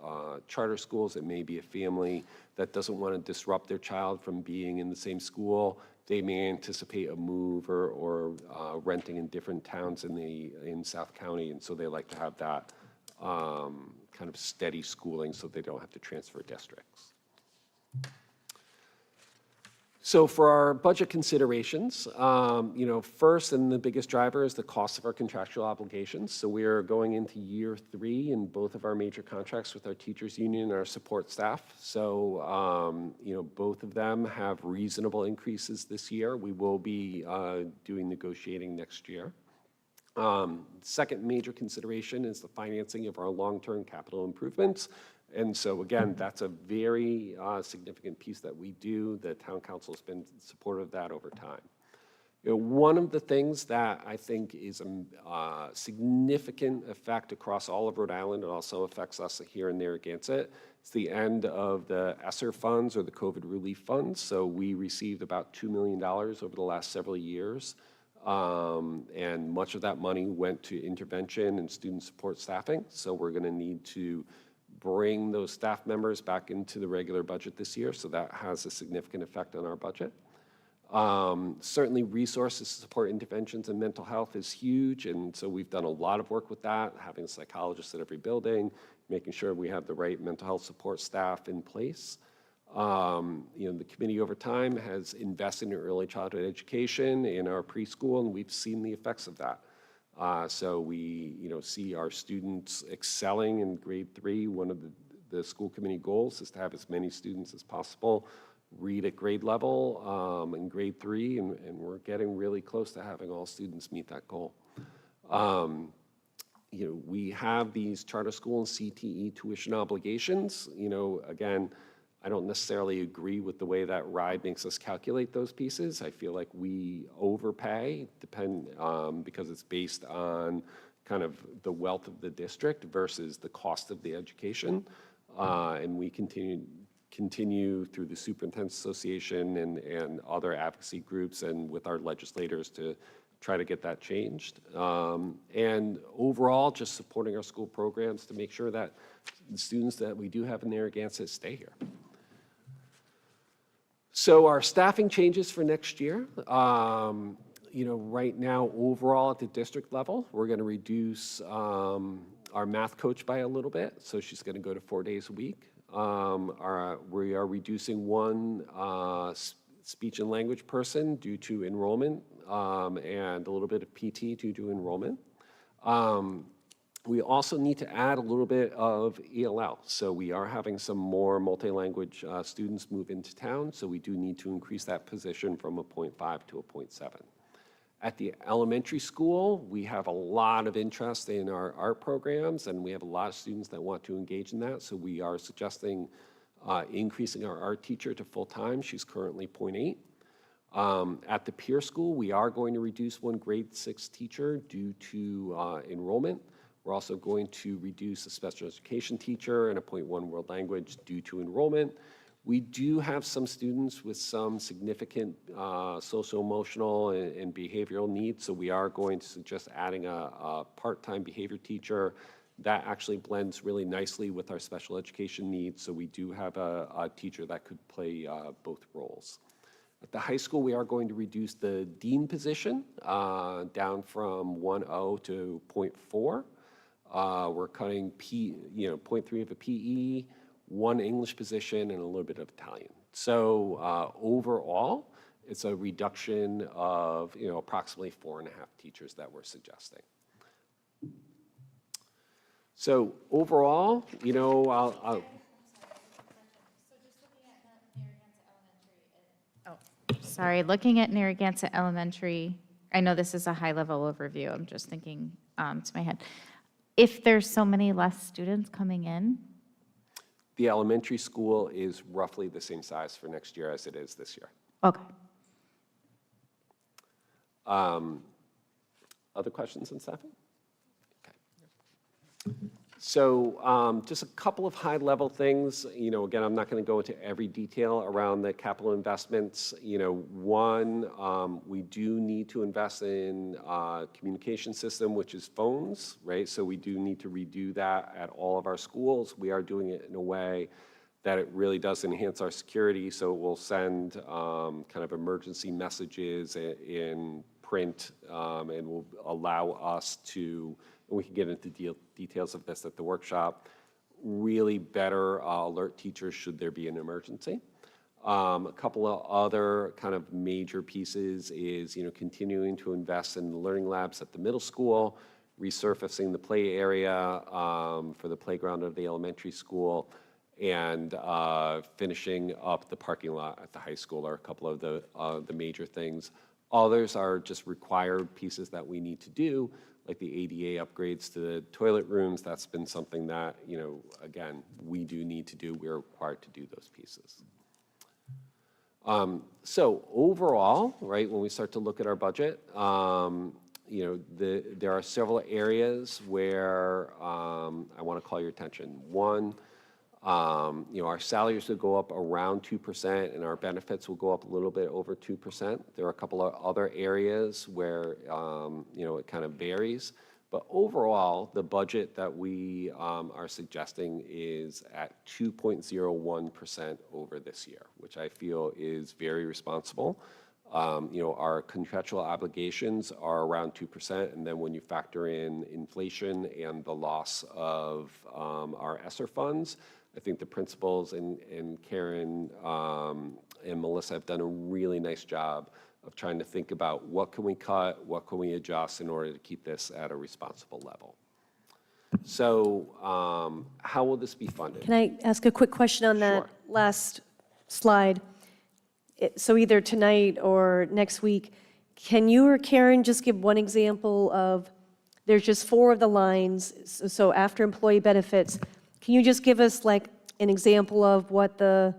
charter schools. It may be a family that doesn't want to disrupt their child from being in the same school. They may anticipate a move or renting in different towns in South County, and so they like to have that kind of steady schooling so they don't have to transfer districts. So for our budget considerations, first and the biggest driver is the cost of our contractual obligations. So we are going into year 3 in both of our major contracts with our teachers union and our support staff. So, both of them have reasonable increases this year. We will be doing negotiating next year. Second major consideration is the financing of our long-term capital improvements. And so again, that's a very significant piece that we do. The town council has been supportive of that over time. One of the things that I think is a significant effect across all of Rhode Island, it also affects us here in Narragansett, it's the end of the ESSER funds or the COVID relief funds. So we received about $2 million over the last several years. And much of that money went to intervention and student support staffing. So we're going to need to bring those staff members back into the regular budget this year, so that has a significant effect on our budget. Certainly resources to support interventions in mental health is huge, and so we've done a lot of work with that, having psychologists at every building, making sure we have the right mental health support staff in place. The committee over time has invested in early childhood education in our preschool, and we've seen the effects of that. So we, see our students excelling in grade 3. One of the school committee goals is to have as many students as possible read at grade level in grade 3, and we're getting really close to having all students meet that goal. We have these charter school and CTE tuition obligations. Again, I don't necessarily agree with the way that RIDE makes us calculate those pieces. I feel like we overpay because it's based on kind of the wealth of the district versus the cost of the education. And we continue through the Superintendent's Association and other advocacy groups and with our legislators to try to get that changed. And overall, just supporting our school programs to make sure that the students that we do have in Narragansett stay here. So our staffing changes for next year, right now overall at the district level, we're going to reduce our math coach by a little bit. So she's going to go to 4 days a week. We are reducing one speech and language person due to enrollment and a little bit of PT due to enrollment. We also need to add a little bit of ELL. So we are having some more multi-language students move into town. So we do need to increase that position from a 0.5 to a 0.7. At the elementary school, we have a lot of interest in our art programs, and we have a lot of students that want to engage in that. So we are suggesting increasing our art teacher to full-time. She's currently 0.8. At the peer school, we are going to reduce one grade 6 teacher due to enrollment. We're also going to reduce a special education teacher and a 0.1 world language due to enrollment. We do have some students with some significant social, emotional, and behavioral needs, so we are going to suggest adding a part-time behavior teacher. That actually blends really nicely with our special education needs, so we do have a teacher that could play both roles. At the high school, we are going to reduce the dean position down from 1.0 to 0.4. We're cutting 0.3 of a PE, one English position, and a little bit of Italian. So overall, it's a reduction of approximately 4.5 teachers that we're suggesting. So overall, I'll
Sorry, looking at Narragansett Elementary, I know this is a high-level overview. I'm just thinking to my head. If there's so many less students coming in?
The elementary school is roughly the same size for next year as it is this year.
Okay.
Other questions on staffing? Okay. So just a couple of high-level things. Again, I'm not going to go into every detail around the capital investments. One, we do need to invest in a communication system, which is phones, right? So we do need to redo that at all of our schools. We are doing it in a way that it really does enhance our security. So it will send kind of emergency messages in print and will allow us to, and we can get into details of this at the workshop, really better alert teachers should there be an emergency. A couple of other kind of major pieces is, continuing to invest in the learning labs at the middle school, resurfacing the play area for the playground of the elementary school, and finishing up the parking lot at the high school are a couple of the major things. Others are just required pieces that we need to do, like the ADA upgrades to the toilet rooms. That's been something that, again, we do need to do. We're required to do those pieces. So overall, right, when we start to look at our budget, there are several areas where I want to call your attention. One, our salaries will go up around 2%, and our benefits will go up a little bit over 2%. There are a couple of other areas where, it kind of varies. But overall, the budget that we are suggesting is at 2.01% over this year, which I feel is very responsible. Our contractual obligations are around 2%, and then when you factor in inflation and the loss of our ESSER funds, I think the principals and Karen and Melissa have done a really nice job of trying to think about what can we cut, what can we adjust in order to keep this at a responsible level. So how will this be funded?
Can I ask a quick question on that
Sure.
last slide? So either tonight or next week, can you or Karen just give one example of, there's just 4 of the lines, so after employee benefits, can you just give us like an example of what the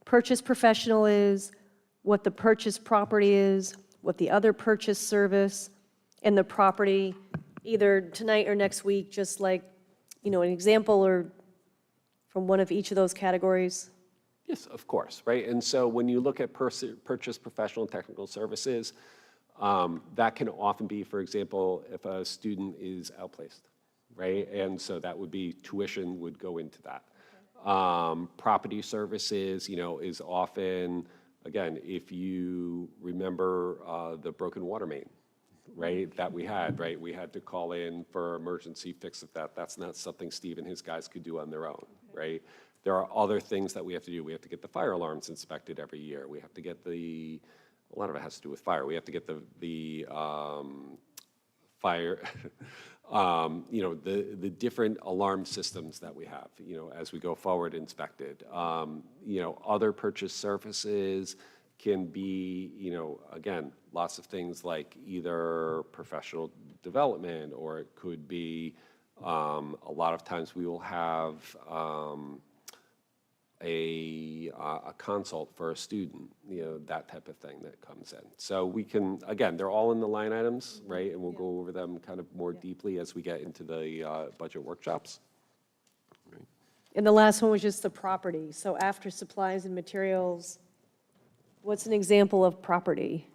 purchase professional is, what the purchase property is, what the other purchase service, and the property, either tonight or next week, just like, an example or from one of each of those categories?
Yes, of course, right? And so when you look at purchase professional and technical services, that can often be, for example, if a student is outplaced, right? And so that would be tuition would go into that. Property services, is often, again, if you remember the broken water main, right, that we had, right? We had to call in for emergency fix of that. That's not something Steve and his guys could do on their own, right? There are other things that we have to do. We have to get the fire alarms inspected every year. We have to get a lot of it has to do with fire. We have to get the fire, the different alarm systems that we have, as we go forward inspected. Other purchase services can be, again, lots of things like either professional development, or it could be, a lot of times we will have a consult for a student, that type of thing that comes in. So we can, again, they're all in the line items, right? And we'll go over them kind of more deeply as we get into the budget workshops. Right.
And the last one was just the property. So after supplies and materials, what's an example of property?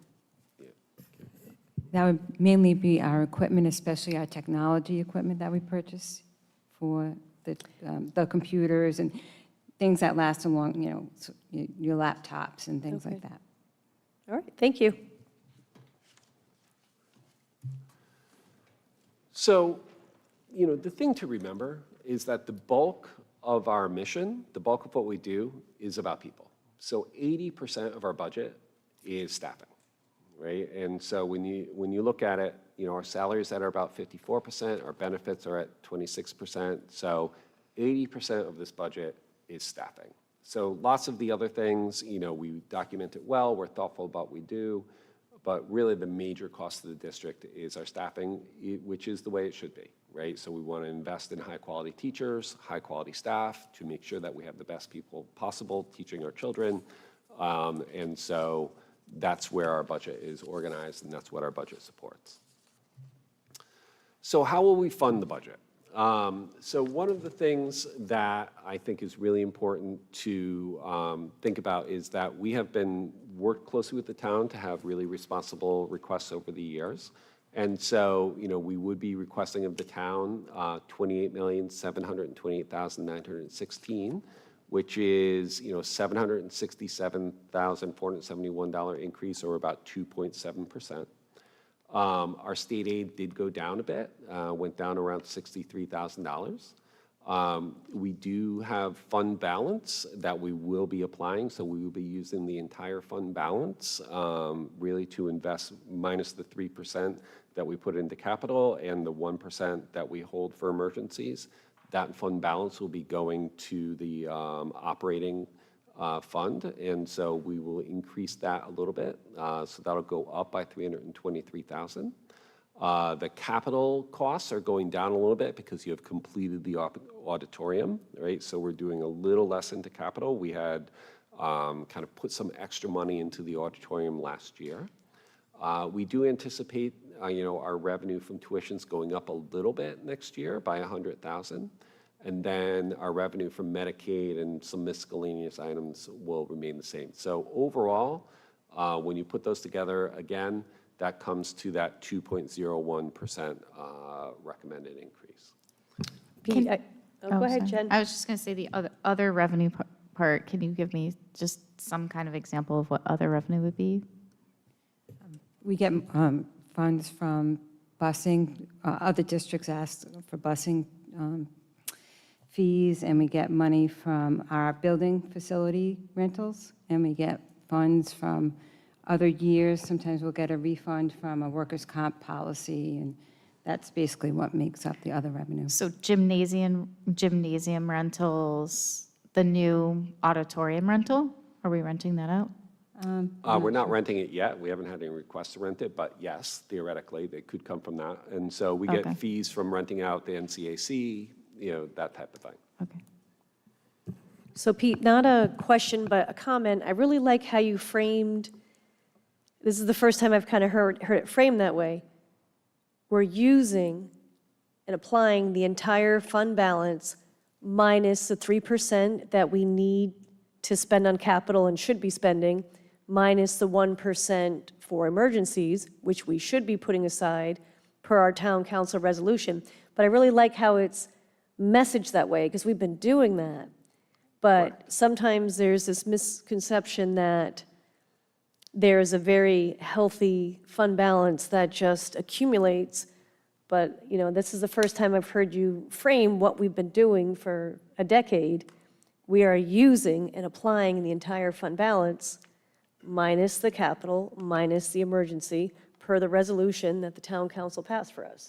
That would mainly be our equipment, especially our technology equipment that we purchase for the computers and things that last a long, your laptops and things like
Okay.
that.
All right, thank you.
So, the thing to remember is that the bulk of our mission, the bulk of what we do, is about people. So 80% of our budget is staffing, right? And so when you look at it, our salaries that are about 54%, our benefits are at 26%. So 80% of this budget is staffing. So lots of the other things, we document it well, we're thoughtful about what we do, but really the major cost of the district is our staffing, which is the way it should be, right? So we want to invest in high-quality teachers, high-quality staff to make sure that we have the best people possible teaching our children. And so that's where our budget is organized, and that's what our budget supports. So how will we fund the budget? So one of the things that I think is really important to think about is that we have been worked closely with the town to have really responsible requests over the years. And so, we would be requesting of the town $28,728,916, which is, $767,471 increase, or about 2.7%. Our state aid did go down a bit, went down around $63,000. We do have fund balance that we will be applying, so we will be using the entire fund balance really to invest, minus the 3% that we put into capital and the 1% that we hold for emergencies. That fund balance will be going to the operating fund, and so we will increase that a little bit. So that'll go up by $323,000. The capital costs are going down a little bit because you have completed the auditorium, right? So we're doing a little less into capital. We had kind of put some extra money into the auditorium last year. We do anticipate, our revenue from tuitions going up a little bit next year by $100,000. And then our revenue from Medicaid and some miscellaneous items will remain the same. So overall, when you put those together, again, that comes to that 2.01% recommended increase.
Pete, go ahead,
sorry.
Jen.
I was just going to say the other revenue part. Can you give me just some kind of example of what other revenue would be?
We get funds from busing, other districts ask for busing fees, and we get money from our building facility rentals, and we get funds from other years. Sometimes we'll get a refund from a workers' comp policy, and that's basically what makes up the other revenue.
So gymnasium rentals, the new auditorium rental, are we renting that out?
We're not renting it yet. We haven't had any requests to rent it, but yes, theoretically, they could come from that. And so we get fees from renting out the NCAC, that type of thing.
Okay.
So Pete, not a question, but a comment. I really like how you framed, this is the first time I've kind of heard it framed that way. We're using and applying the entire fund balance minus the 3% that we need to spend on capital and should be spending, minus the 1% for emergencies, which we should be putting aside per our town council resolution. But I really like how it's messaged that way, because we've been doing that. But sometimes there's this misconception that there's a very healthy fund balance that just accumulates. But, this is the first time I've heard you frame what we've been doing for a decade. We are using and applying the entire fund balance minus the capital, minus the emergency, per the resolution that the town council passed for us.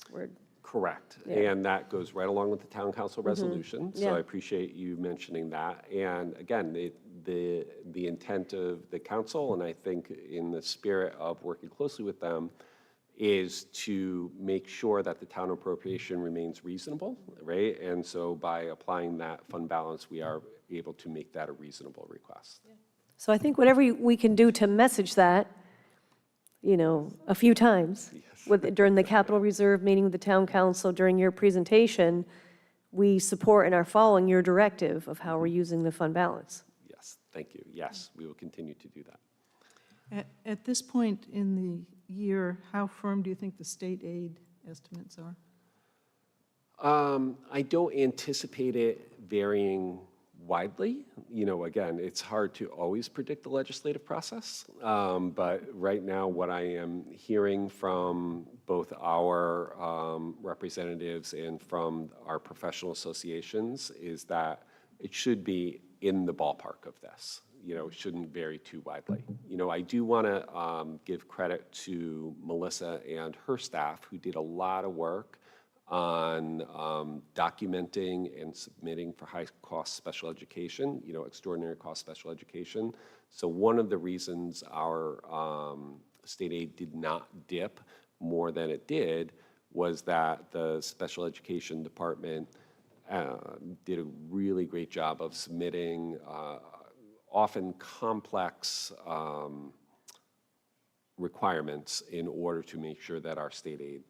Correct. And that goes right along with the town council resolution. So
Yeah.
I appreciate you mentioning that. And again, the intent of the council, and I think in the spirit of working closely with them, is to make sure that the town appropriation remains reasonable, right? And so by applying that fund balance, we are able to make that a reasonable request.
So I think whatever we can do to message that, a few times during the capital reserve meeting with the town council, during your presentation, we support and are following your directive of how we're using the fund balance.
Yes, thank you. Yes, we will continue to do that.
At this point in the year, how firm do you think the state aid estimates are?
I don't anticipate it varying widely. Again, it's hard to always predict the legislative process, but right now what I am hearing from both our representatives and from our professional associations is that it should be in the ballpark of this. It shouldn't vary too widely. I do want to give credit to Melissa and her staff, who did a lot of work on documenting and submitting for high-cost special education, extraordinary cost special education. So one of the reasons our state aid did not dip more than it did was that the special education department did a really great job of submitting often complex requirements in order to make sure that our state aid,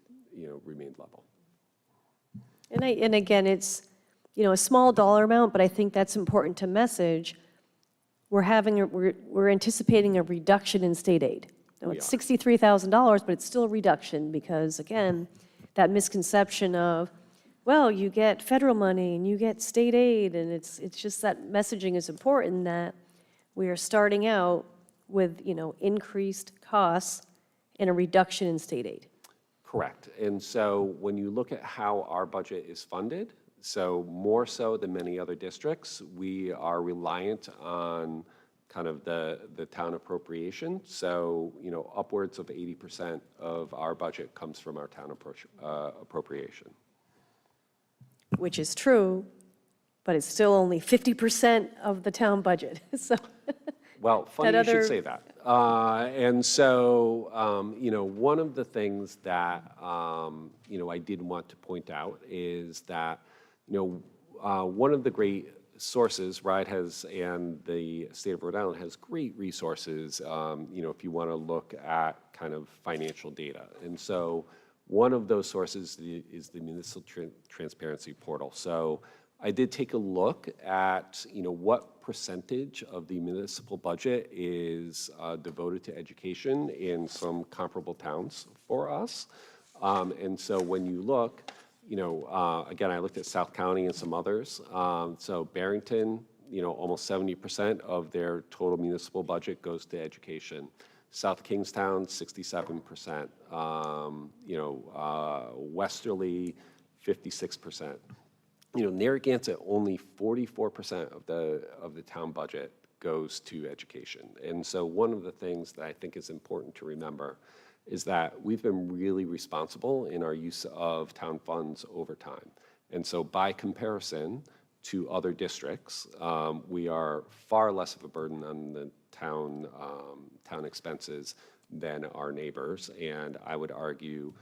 remained level.
And again, it's, a small dollar amount, but I think that's important to message. We're anticipating a reduction in state aid. Now, it's $63,000, but it's still a reduction because, again, that misconception of, well, you get federal money and you get state aid, and it's just that messaging is important that we are starting out with, increased costs and a reduction in state aid.
Correct. And so when you look at how our budget is funded, so more so than many other districts, we are reliant on kind of the town appropriation. So, upwards of 80% of our budget comes from our town appropriation.
Which is true, but it's still only 50% of the town budget, so.
Well, funny you should
other-
say that. And so, one of the things that, I did want to point out is that, one of the great sources, RIDE has, and the state of Rhode Island has great resources, if you want to look at kind of financial data. And so one of those sources is the Municipal Transparency Portal. So I did take a look at, what percentage of the municipal budget is devoted to education in some comparable towns for us. And so when you look, again, I looked at South County and some others. So Barrington, almost 70% of their total municipal budget goes to education. South Kingstown, 67%. Westerly, 56%. Narragansett, only 44% of the town budget goes to education. And so one of the things that I think is important to remember is that we've been really responsible in our use of town funds over time. And so by comparison to other districts, we are far less of a burden on the town expenses than our neighbors. And I would argue,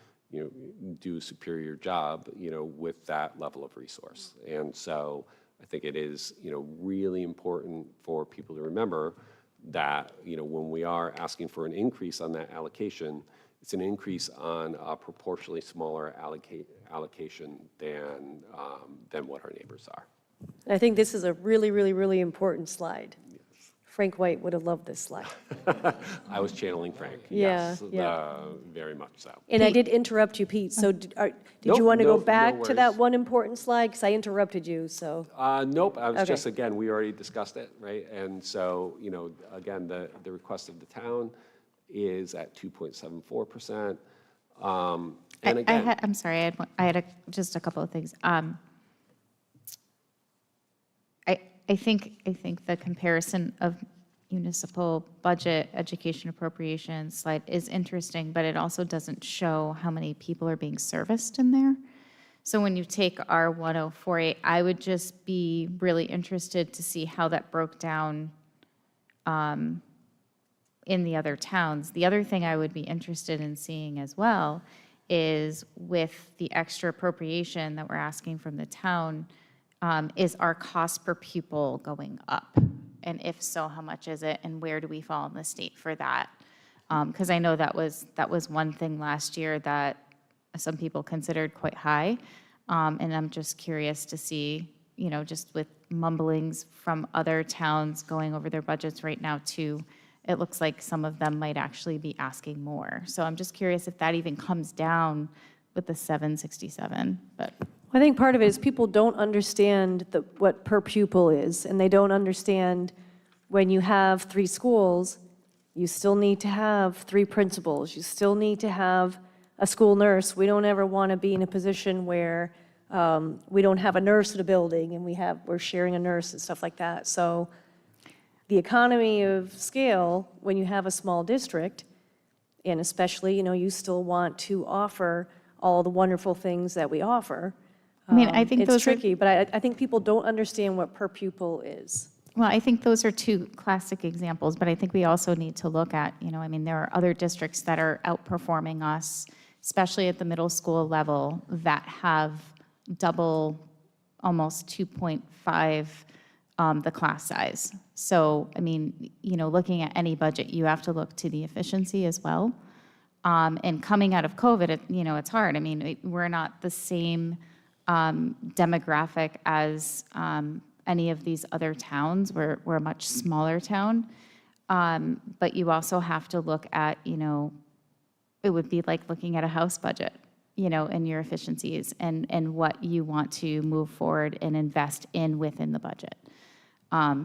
do a superior job, with that level of resource. And so I think it is, really important for people to remember that, when we are asking for an increase on that allocation, it's an increase on a proportionally smaller allocation than what our neighbors are.
I think this is a really, really, really important slide. Frank White would have loved this slide.
I was channeling Frank.
Yeah,
Yes,
yeah.
very much so.
And I did interrupt you, Pete, so did
Nope,
you want to go
no
back to that
worries.
one important slide? Because I interrupted you, so.
Nope, I was
Okay.
just, again, we already discussed it, right? And so, again, the request of the town is at 2.74%. And again,
I'm sorry, I had just a couple of things. I think the comparison of municipal budget, education appropriation slide is interesting, but it also doesn't show how many people are being serviced in there. So when you take our 1048, I would just be really interested to see how that broke down in the other towns. The other thing I would be interested in seeing as well is with the extra appropriation that we're asking from the town, is our cost per pupil going up? And if so, how much is it, and where do we fall in the state for that? Because I know that was one thing last year that some people considered quite high, and I'm just curious to see, just with mumblings from other towns going over their budgets right now too, it looks like some of them might actually be asking more. So I'm just curious if that even comes down with the 767, but.
I think part of it is people don't understand what per pupil is, and they don't understand when you have 3 schools, you still need to have 3 principals, you still need to have a school nurse. We don't ever want to be in a position where we don't have a nurse in a building and we're sharing a nurse and stuff like that. So the economy of scale, when you have a small district, and especially, you still want to offer all the wonderful things that we offer.
I mean, I think
it's
those are-
tricky, but I think people don't understand what per pupil is.
Well, I think those are 2 classic examples, but I think we also need to look at, there are other districts that are outperforming us, especially at the middle school level, that have double, almost 2.5 the class size. So, looking at any budget, you have to look to the efficiency as well. And coming out of COVID, it's hard. We're not the same demographic as any of these other towns. We're a much smaller town. But you also have to look at, it would be like looking at a house budget, and your efficiencies and what you want to move forward and invest in within the budget.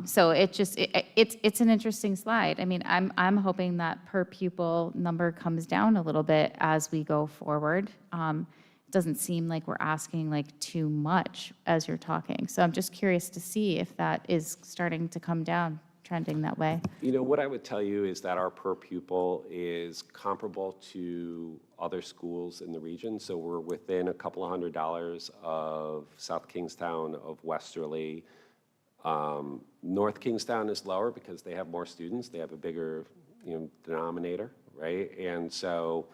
So it's an interesting slide. I mean, I'm hoping that per pupil number comes down a little bit as we go forward. It doesn't seem like we're asking like too much as you're talking. So I'm just curious to see if that is starting to come down, trending that way.
What I would tell you is that our per pupil is comparable to other schools in the region. So we're within a couple of $100 of South Kingstown, of Westerly. North Kingstown is lower because they have more students. They have a bigger, denominator, right? And so,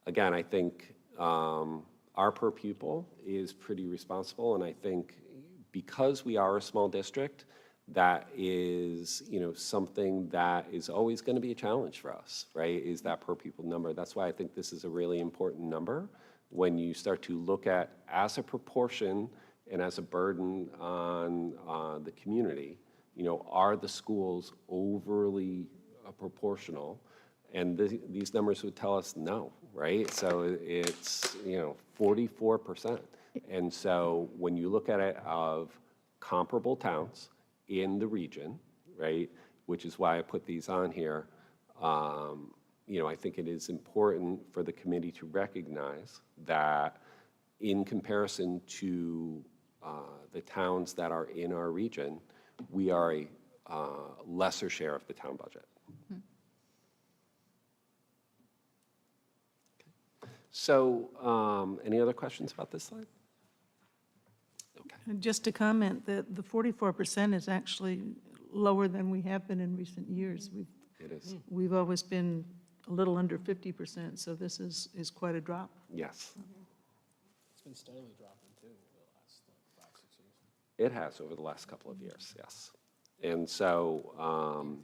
again, I think our per pupil is pretty responsible. And I think because we are a small district, that is, something that is always going to be a challenge for us, right, is that per pupil number. That's why I think this is a really important number when you start to look at, as a proportion and as a burden on the community, are the schools overly proportional? And these numbers would tell us no, right? So it's, 44%. And so when you look at it of comparable towns in the region, right, which is why I put these on here, I think it is important for the committee to recognize that in comparison to the towns that are in our region, we are a lesser share of the town budget. So any other questions about this slide?
And just to comment that the 44% is actually lower than we have been in recent years.
It is.
We've always been a little under 50%, so this is quite a drop.
Yes.
It's been steadily dropping too over the last 5-6 years.
It has over the last couple of years, yes. And so,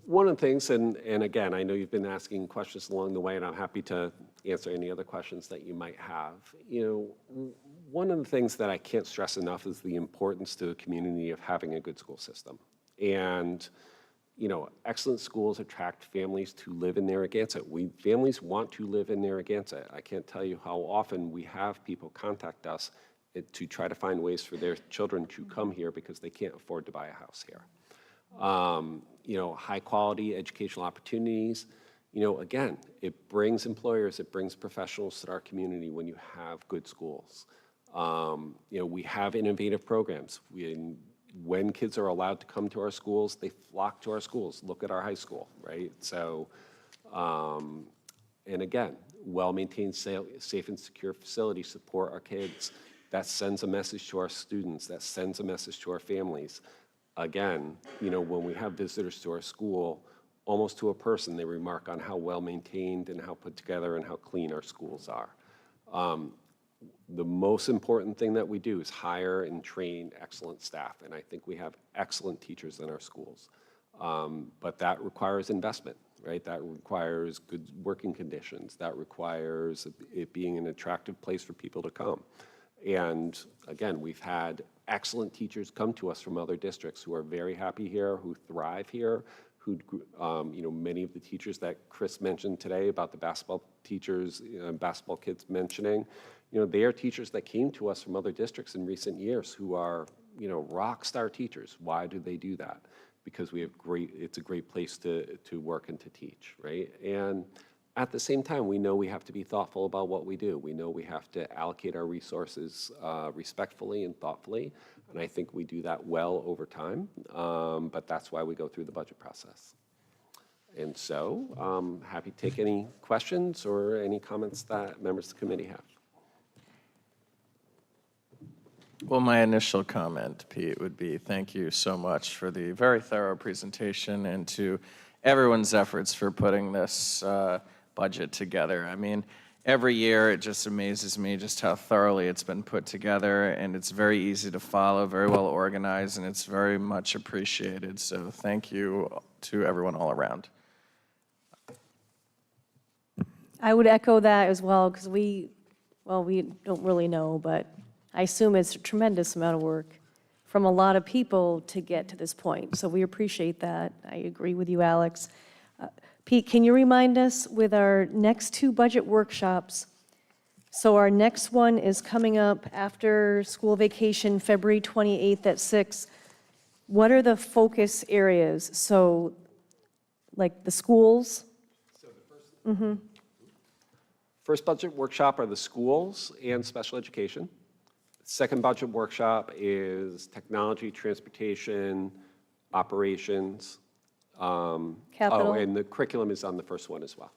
one of the things, and again, I know you've been asking questions along the way, and I'm happy to answer any other questions that you might have. One of the things that I can't stress enough is the importance to the community of having a good school system. And, excellent schools attract families to live in Narragansett. Families want to live in Narragansett. I can't tell you how often we have people contact us to try to find ways for their children to come here because they can't afford to buy a house here. High quality educational opportunities. Again, it brings employers, it brings professionals to our community when you have good schools. We have innovative programs. When kids are allowed to come to our schools, they flock to our schools. Look at our high school, right? So, and again, well-maintained, safe and secure facilities support our kids. That sends a message to our students. That sends a message to our families. Again, when we have visitors to our school, almost to a person, they remark on how well-maintained and how put together and how clean our schools are. The most important thing that we do is hire and train excellent staff, and I think we have excellent teachers in our schools. But that requires investment, right? That requires good working conditions. That requires it being an attractive place for people to come. And again, we've had excellent teachers come to us from other districts who are very happy here, who thrive here, who, many of the teachers that Chris mentioned today about the basketball teachers, basketball kids mentioning, they are teachers that came to us from other districts in recent years who are, rock star teachers. Why do they do that? Because it's a great place to work and to teach, right? And at the same time, we know we have to be thoughtful about what we do. We know we have to allocate our resources respectfully and thoughtfully, and I think we do that well over time, but that's why we go through the budget process. And so, happy to take any questions or any comments that members of the committee have.
Well, my initial comment, Pete, would be thank you so much for the very thorough presentation and to everyone's efforts for putting this budget together. I mean, every year it just amazes me just how thoroughly it's been put together, and it's very easy to follow, very well organized, and it's very much appreciated. So thank you to everyone all around.
I would echo that as well, because we Well, we don't really know, but I assume it's a tremendous amount of work from a lot of people to get to this point. So we appreciate that. I agree with you, Alex. Pete, can you remind us with our next 2 budget workshops? So our next one is coming up after school vacation, February 28th at 6. What are the focus areas? So like the schools?
First budget workshop are the schools and special education. Second budget workshop is technology, transportation, operations.
Capital.
Oh, and the curriculum is on the first one as well,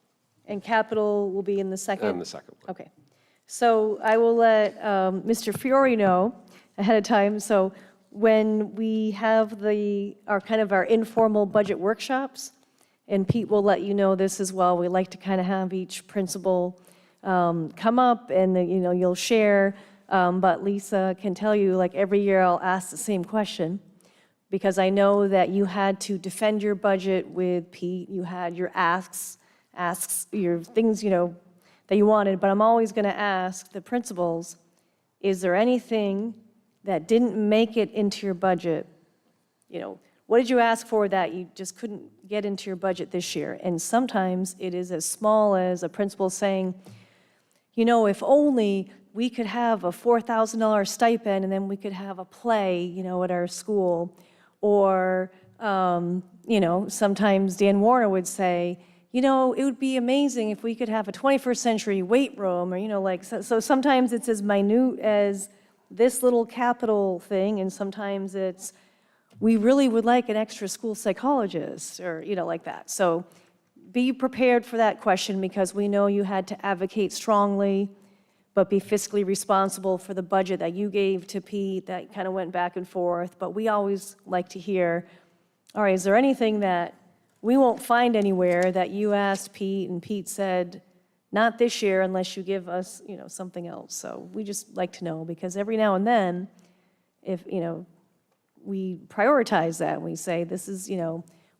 And capital will be in the second?
and the second one.
Okay. So I will let Mr. Fiore know ahead of time. So when we have our informal budget workshops, and Pete will let you know this as well, we like to kind of have each principal come up and, you'll share. But Lisa can tell you, like every year I'll ask the same question, because I know that you had to defend your budget with Pete. You had your asks, your things, that you wanted. But I'm always going to ask the principals, is there anything that didn't make it into your budget? What did you ask for that you just couldn't get into your budget this year? And sometimes it is as small as a principal saying, if only we could have a $4,000 stipend and then we could have a play, at our school. Or, sometimes Dan Warner would say, it would be amazing if we could have a 21st century weight room, or, so sometimes it's as minute as this little capital thing, and sometimes it's, we really would like an extra school psychologist, or, like that. So be prepared for that question, because we know you had to advocate strongly, but be fiscally responsible for the budget that you gave to Pete that kind of went back and forth. But we always like to hear, all right, is there anything that we won't find anywhere that you asked Pete and Pete said, not this year unless you give us, something else. So we just like to know, because every now and then, if, we prioritize that and we say, this is,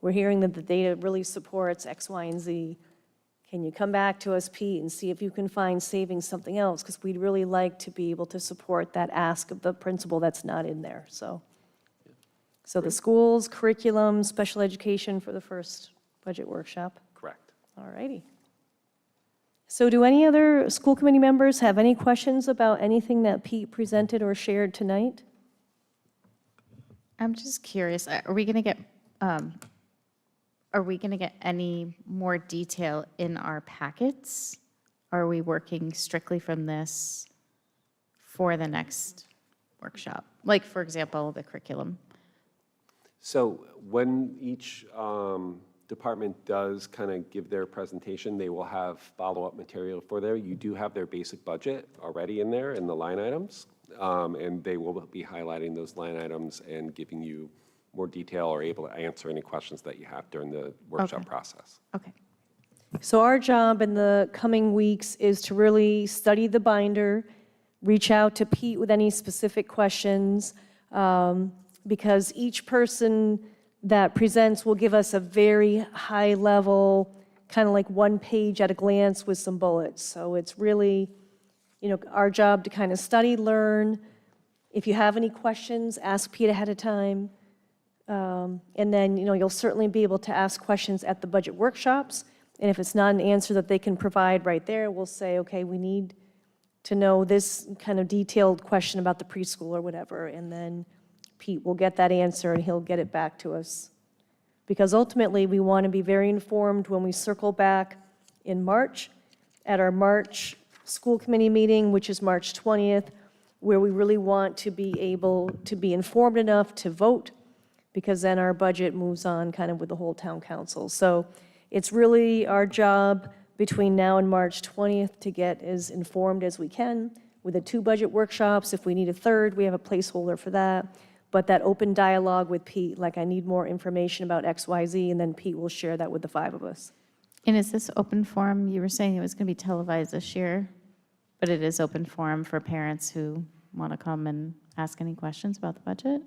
we're hearing that the data really supports X, Y, and Z. Can you come back to us, Pete, and see if you can find saving something else? Because we'd really like to be able to support that ask of the principal that's not in there. So the schools, curriculum, special education for the first budget workshop.
Correct.
All righty. So do any other school committee members have any questions about anything that Pete presented or shared tonight?
I'm just curious, are we going to get any more detail in our packets? Are we working strictly from this for the next workshop? Like, for example, the curriculum.
So when each department does kind of give their presentation, they will have follow-up material for there. You do have their basic budget already in there in the line items, and they will be highlighting those line items and giving you more detail or able to answer any questions that you have during the workshop
Okay.
process.
Okay.
So our job in the coming weeks is to really study the binder, reach out to Pete with any specific questions, because each person that presents will give us a very high level, kind of like one page at a glance with some bullets. So it's really, our job to kind of study, learn. If you have any questions, ask Pete ahead of time. And then, you'll certainly be able to ask questions at the budget workshops. And if it's not an answer that they can provide right there, we'll say, okay, we need to know this kind of detailed question about the preschool or whatever. And then Pete will get that answer and he'll get it back to us. Because ultimately, we want to be very informed when we circle back in March at our March school committee meeting, which is March 20th, where we really want to be able to be informed enough to vote, because then our budget moves on kind of with the whole town council. So it's really our job between now and March 20th to get as informed as we can with the 2 budget workshops. If we need a third, we have a placeholder for that. But that open dialogue with Pete, like I need more information about X, Y, Z, and then Pete will share that with the 5 of us.
And is this open forum? You were saying it was going to be televised this year, but it is open forum for parents who want to come and ask any questions about the budget?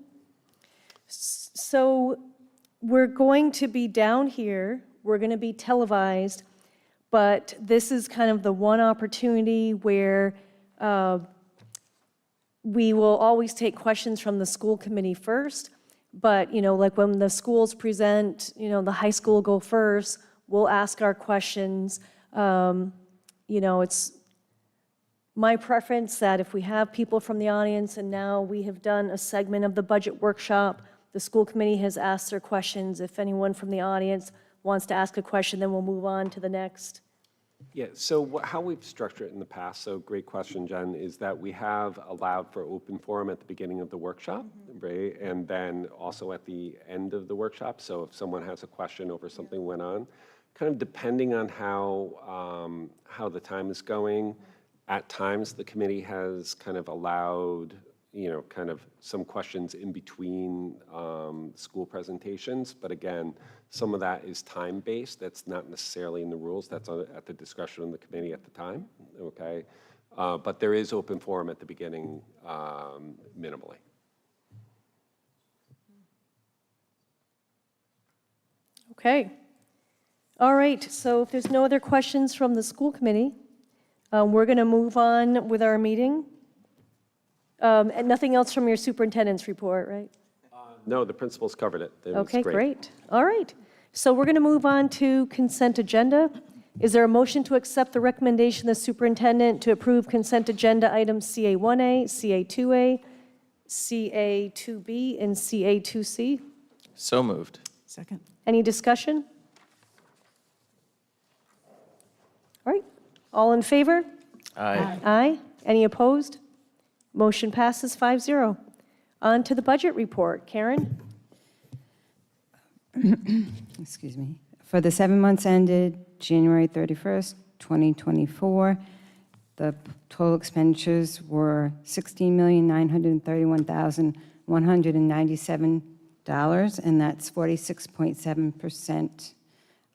So we're going to be down here, we're going to be televised, but this is kind of the one opportunity where We will always take questions from the school committee first, but, like when the schools present, the high school will go first, we'll ask our questions. It's my preference that if we have people from the audience, and now we have done a segment of the budget workshop, the school committee has asked their questions. If anyone from the audience wants to ask a question, then we'll move on to the next.
Yeah, so how we've structured it in the past, so great question, Jen, is that we have allowed for open forum at the beginning of the workshop, right? And then also at the end of the workshop. So if someone has a question over something went on, kind of depending on how the time is going, at times the committee has kind of allowed, kind of some questions in between school presentations. But again, some of that is time-based. That's not necessarily in the rules. That's at the discretion of the committee at the time, okay? But there is open forum at the beginning minimally.
Okay. All right, so if there's no other questions from the school committee, we're going to move on with our meeting. And nothing else from your superintendent's report, right?
No, the principals covered it. It was
Okay, great. All right. So we're going to move on to consent agenda. Is there a motion to accept the recommendation of the superintendent to approve consent agenda items CA1A, CA2A, CA2B, and CA2C?
So moved.
Second.
Any discussion? All right. All in favor?
Aye.
Aye. Any opposed? Motion passes 5-0. On to the budget report. Karen?
Excuse me. For the 7 months ended January 31st, 2024, the total expenditures were $16,931,197, and that's 46.7%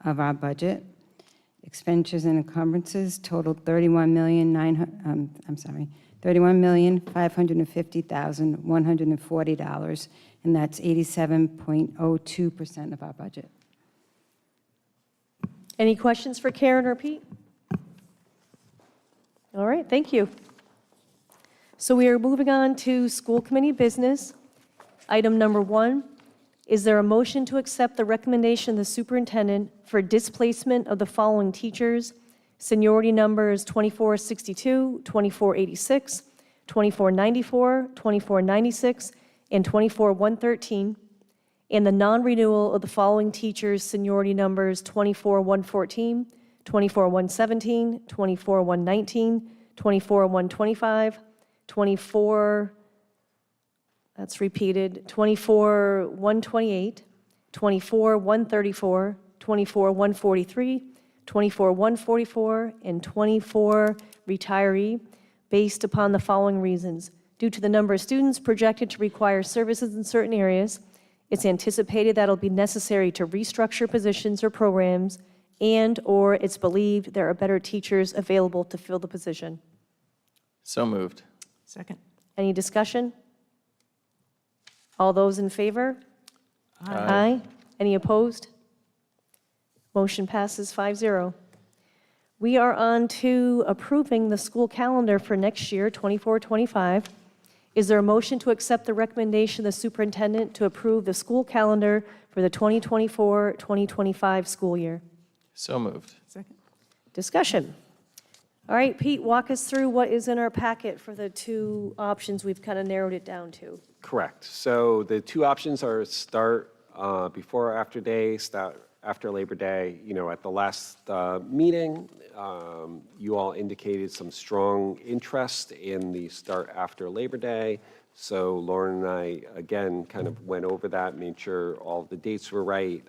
of our budget. Expenditures and encumbrances totaled $31,550,140, and that's 87.02% of our budget.
Any questions for Karen or Pete? All right, thank you. So we are moving on to school committee business. Item number 1, is there a motion to accept the recommendation of the superintendent for displacement of the following teachers? Seniority numbers 2462, 2486, 2494, 2496, and 24113, and the non-renewal of the following teachers' seniority numbers 24114, 24117, 24119, 24125, 24, that's repeated, 24128, 24134, 24143, 24144, and 24 retiree, based upon the following reasons. Due to the number of students projected to require services in certain areas, it's anticipated that it'll be necessary to restructure positions or programs, and/or it's believed there are better teachers available to fill the position.
So moved.
Second.
Any discussion? All those in favor?
Aye.
Any opposed? Motion passes 5-0. We are on to approving the school calendar for next year, 24-25. Is there a motion to accept the recommendation of the superintendent to approve the school calendar for the 2024-2025 school year?
So moved.
Second.
Discussion. All right, Pete, walk us through what is in our packet for the two options we've kind of narrowed it down to.
Correct. So the two options are start before or after day, start after Labor Day. At the last meeting, you all indicated some strong interest in the start after Labor Day. So Lauren and I, again, kind of went over that, made sure all the dates were right.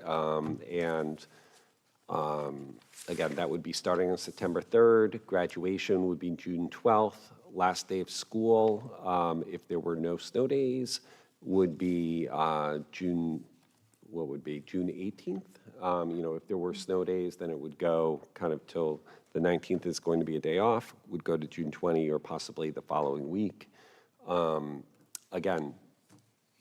Again, that would be starting on September 3rd. Graduation would be June 12th. Last day of school, if there were no snow days, would be June 18th. If there were snow days, then it would go kind of till the 19th is going to be a day off, would go to June 20 or possibly the following week. Again,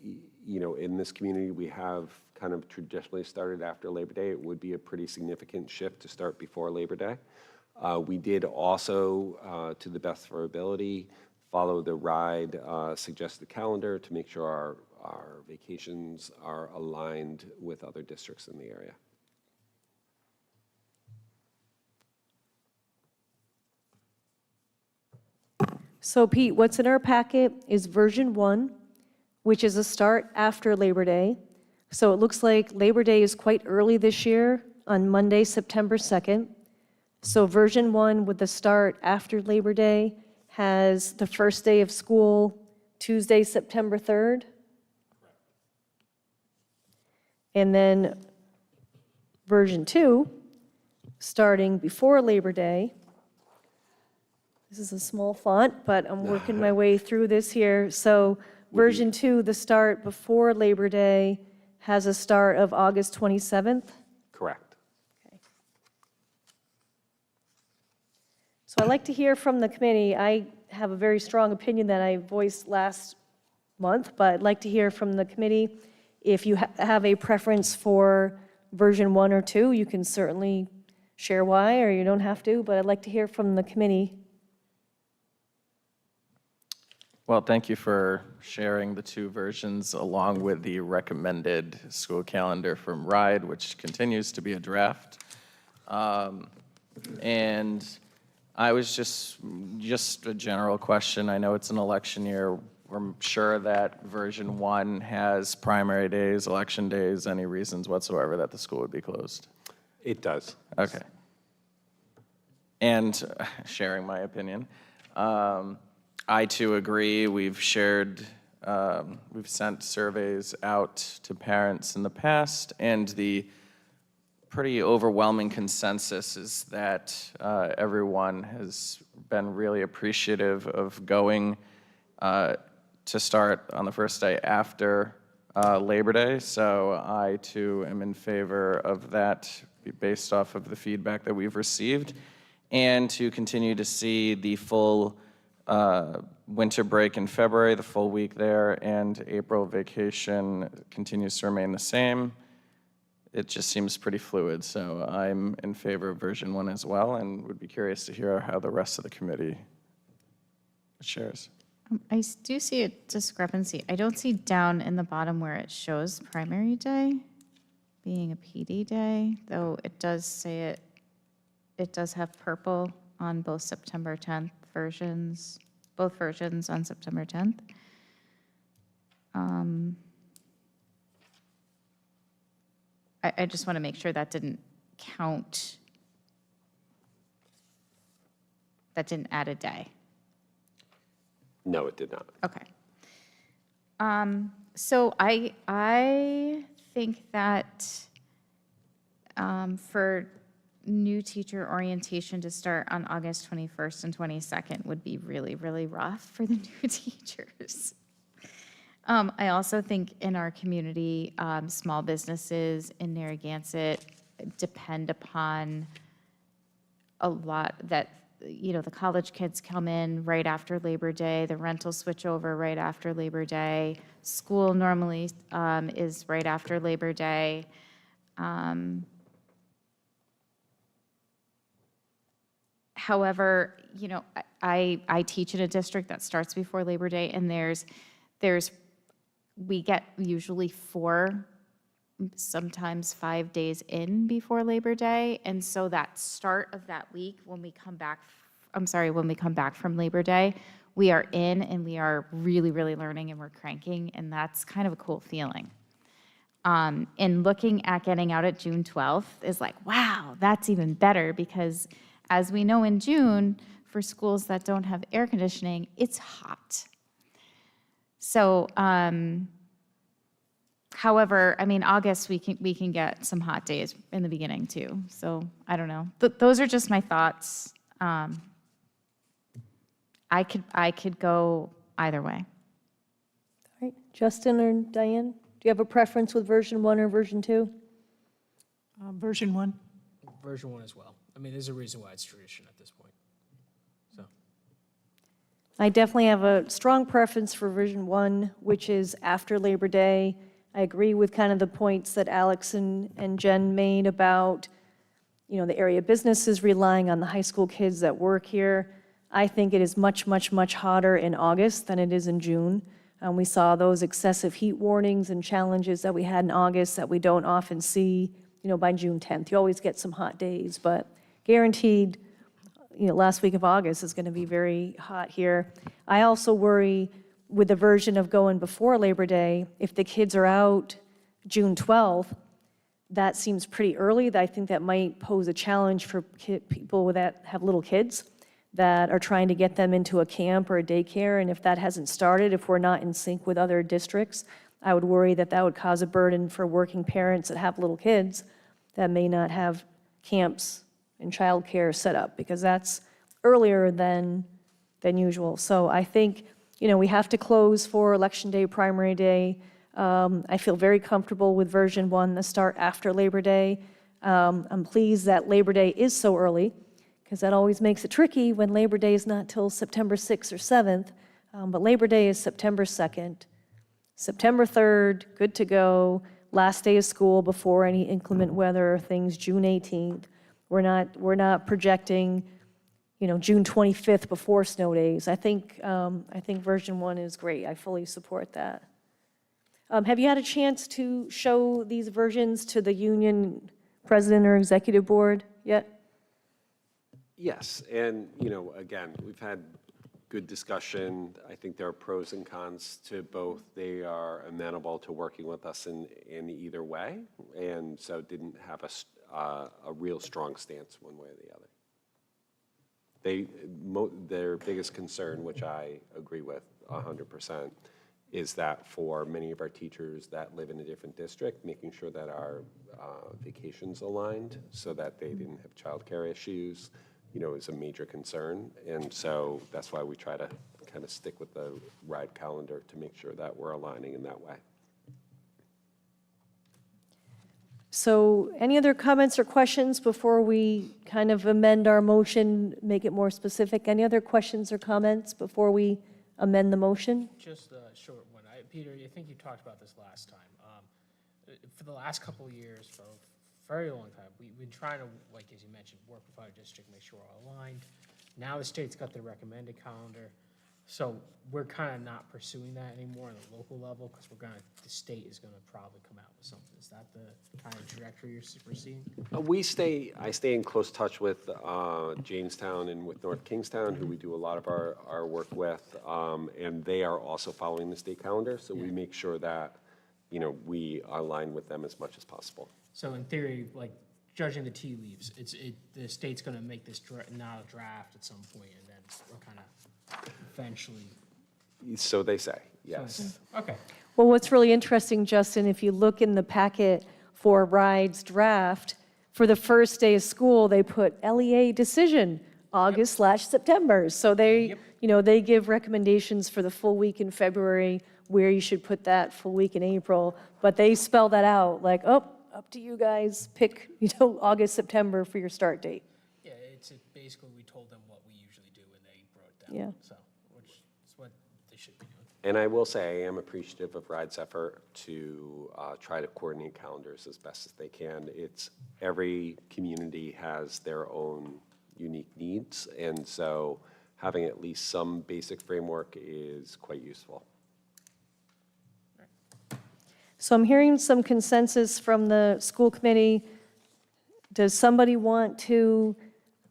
in this community, we have kind of traditionally started after Labor Day. It would be a pretty significant shift to start before Labor Day. We did also, to the best of our ability, follow the RIDE suggested calendar to make sure our vacations are aligned with other districts in the area.
So Pete, what's in our packet is version 1, which is a start after Labor Day. So it looks like Labor Day is quite early this year on Monday, September 2nd. So version 1 with the start after Labor Day has the first day of school Tuesday, September 3rd. And then version 2, starting before Labor Day. This is a small font, but I'm working my way through this here. So version 2, the start before Labor Day, has a start of August 27th.
Correct.
So I'd like to hear from the committee. I have a very strong opinion that I voiced last month, but I'd like to hear from the committee. If you have a preference for version 1 or 2, you can certainly share why, or you don't have to, but I'd like to hear from the committee.
Well, thank you for sharing the 2 versions along with the recommended school calendar from RIDE, which continues to be a draft. And I was just a general question. I know it's an election year. We're sure that version 1 has primary days, election days, any reasons whatsoever that the school would be closed?
It does.
Okay. And sharing my opinion, I too agree. We've sent surveys out to parents in the past, and the pretty overwhelming consensus is that everyone has been really appreciative of going to start on the first day after Labor Day. So I too am in favor of that based off of the feedback that we've received, and to continue to see the full winter break in February, the full week there, and April vacation continues to remain the same. It just seems pretty fluid, so I'm in favor of version 1 as well, and would be curious to hear how the rest of the committee shares.
I do see a discrepancy. I don't see down in the bottom where it shows primary day being a PD day, though it does say it does have purple on both September 10th versions, both versions on September 10th. I just want to make sure that didn't count, that didn't add a day.
No, it did not.
Okay. So I think that for new teacher orientation to start on August 21st and 22nd would be really, really rough for the new teachers. I also think in our community, small businesses in Narragansett depend upon a lot that, you know, the college kids come in right after Labor Day, the rentals switch over right after Labor Day, school normally is right after Labor Day. However, you know, I teach in a district that starts before Labor Day, and we get usually 4, sometimes 5 days in before Labor Day, and so that start of that week when we come back, when we come back from Labor Day, we are in and we are really, really learning and we're cranking, and that's kind of a cool feeling. And looking at getting out at June 12th is like, wow, that's even better, because as we know in June, for schools that don't have air conditioning, it's hot. So, however, I mean, August, we can get some hot days in the beginning too. So I don't know. Those are just my thoughts. I could go either way.
All right, Justin or Diane, do you have a preference with version 1 or version 2?
Version 1.
Version 1 as well. I mean, there's a reason why it's tradition at this point. So,
I definitely have a strong preference for version 1, which is after Labor Day. I agree with kind of the points that Alex and Jen made about, the area businesses relying on the high school kids that work here. I think it is much, much, much hotter in August than it is in June. We saw those excessive heat warnings and challenges that we had in August that we don't often see, by June 10th. You always get some hot days, but guaranteed, last week of August is going to be very hot here. I also worry with the version of going before Labor Day, if the kids are out June 12th, that seems pretty early. I think that might pose a challenge for people that have little kids that are trying to get them into a camp or a daycare. And if that hasn't started, if we're not in sync with other districts, I would worry that that would cause a burden for working parents that have little kids that may not have camps and childcare set up, because that's earlier than usual. So I think, we have to close for Election Day, primary day. I feel very comfortable with version 1, the start after Labor Day. I'm pleased that Labor Day is so early, because that always makes it tricky when Labor Day is not till September 6th or 7th. But Labor Day is September 2nd. September 3rd, good to go. Last day of school before any inclement weather or things, June 18th. We're not projecting, June 25th before snow days. I think version 1 is great. I fully support that. Have you had a chance to show these versions to the union president or executive board yet?
Yes, and, again, we've had good discussion. I think there are pros and cons to both. They are amenable to working with us in either way, and so didn't have a real strong stance one way or the other. Their biggest concern, which I agree with 100%, is that for many of our teachers that live in a different district, making sure that our vacations aligned so that they didn't have childcare issues, is a major concern. And so that's why we try to kind of stick with the ride calendar to make sure that we're aligning in that way.
So any other comments or questions before we kind of amend our motion, make it more specific? Any other questions or comments before we amend the motion?
Just a short one. Peter, I think you talked about this last time. For the last couple of years, for a very long time, we've been trying to, like as you mentioned, work with our district, make sure we're all aligned. Now the state's got their recommended calendar. So we're kind of not pursuing that anymore on the local level, because the state is going to probably come out with something. Is that the kind of trajectory you're seeing?
I stay in close touch with Jamestown and with North Kingstown, who we do a lot of our work with, and they are also following the state calendar, so we make sure that, we align with them as much as possible.
So in theory, like judging the tea leaves, the state's going to make this not a draft at some point, and then we're kind of eventually.
So they say, yes.
Okay.
Well, what's really interesting, Justin, if you look in the packet for RIDE's draft, for the first day of school, they put LEA decision, August/September. So they, they give recommendations for the full week in February, where you should put that full week in April, but they spell that out like, up to you guys, pick, August, September for your start date.
Yeah, basically we told them what we usually do, and they wrote it down.
Yeah.
So, which is what they should be doing.
And I will say I am appreciative of RIDE's effort to try to coordinate calendars as best as they can. Every community has their own unique needs, and so having at least some basic framework is quite useful.
So I'm hearing some consensus from the school committee. Does somebody want to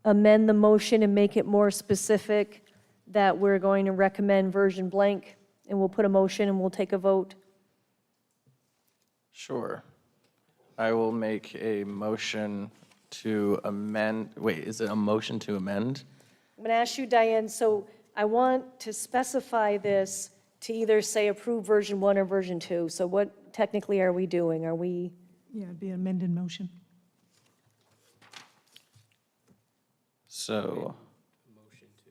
amend the motion and make it more specific that we're going to recommend version blank, and we'll put a motion and we'll take a vote?
Sure. I will make a motion to amend, wait, is it a motion to amend?
I'm going to ask you, Diane, so I want to specify this to either say approve version 1 or version 2. So what technically are we doing? Are we?
Yeah, it'd be an amended motion.
So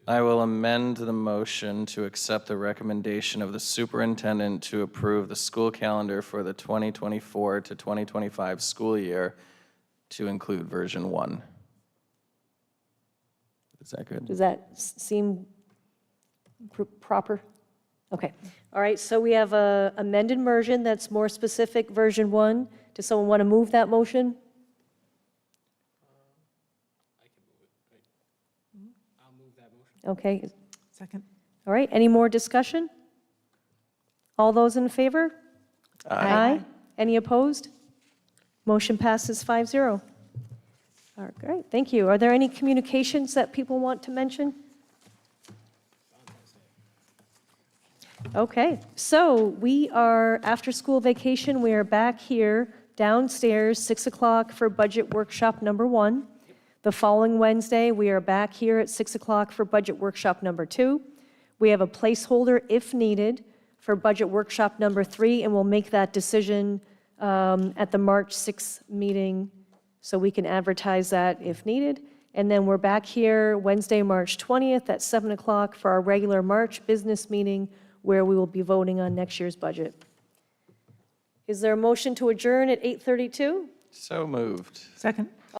I will amend the motion to accept the recommendation of the superintendent to approve the school calendar for the 2024 to 2025 school year to include version 1. Is that good?
Does that seem proper? Okay. All right, so we have a amended version that's more specific, version 1. Does someone want to move that motion? Okay,
Second.
all right, any more discussion? All those in favor? Aye. Any opposed? Motion passes 5-0. All right, great, thank you. Are there any communications that people want to mention? Okay, so we are, after school vacation, we are back here downstairs, 6 o'clock for budget workshop number 1. The following Wednesday, we are back here at 6 o'clock for budget workshop number 2. We have a placeholder, if needed, for budget workshop number 3, and we'll make that decision at the March 6th meeting, so we can advertise that if needed. And then we're back here Wednesday, March 20th at 7 o'clock for our regular March business meeting, where we will be voting on next year's budget. Is there a motion to adjourn at 8:32?
So moved.
Second.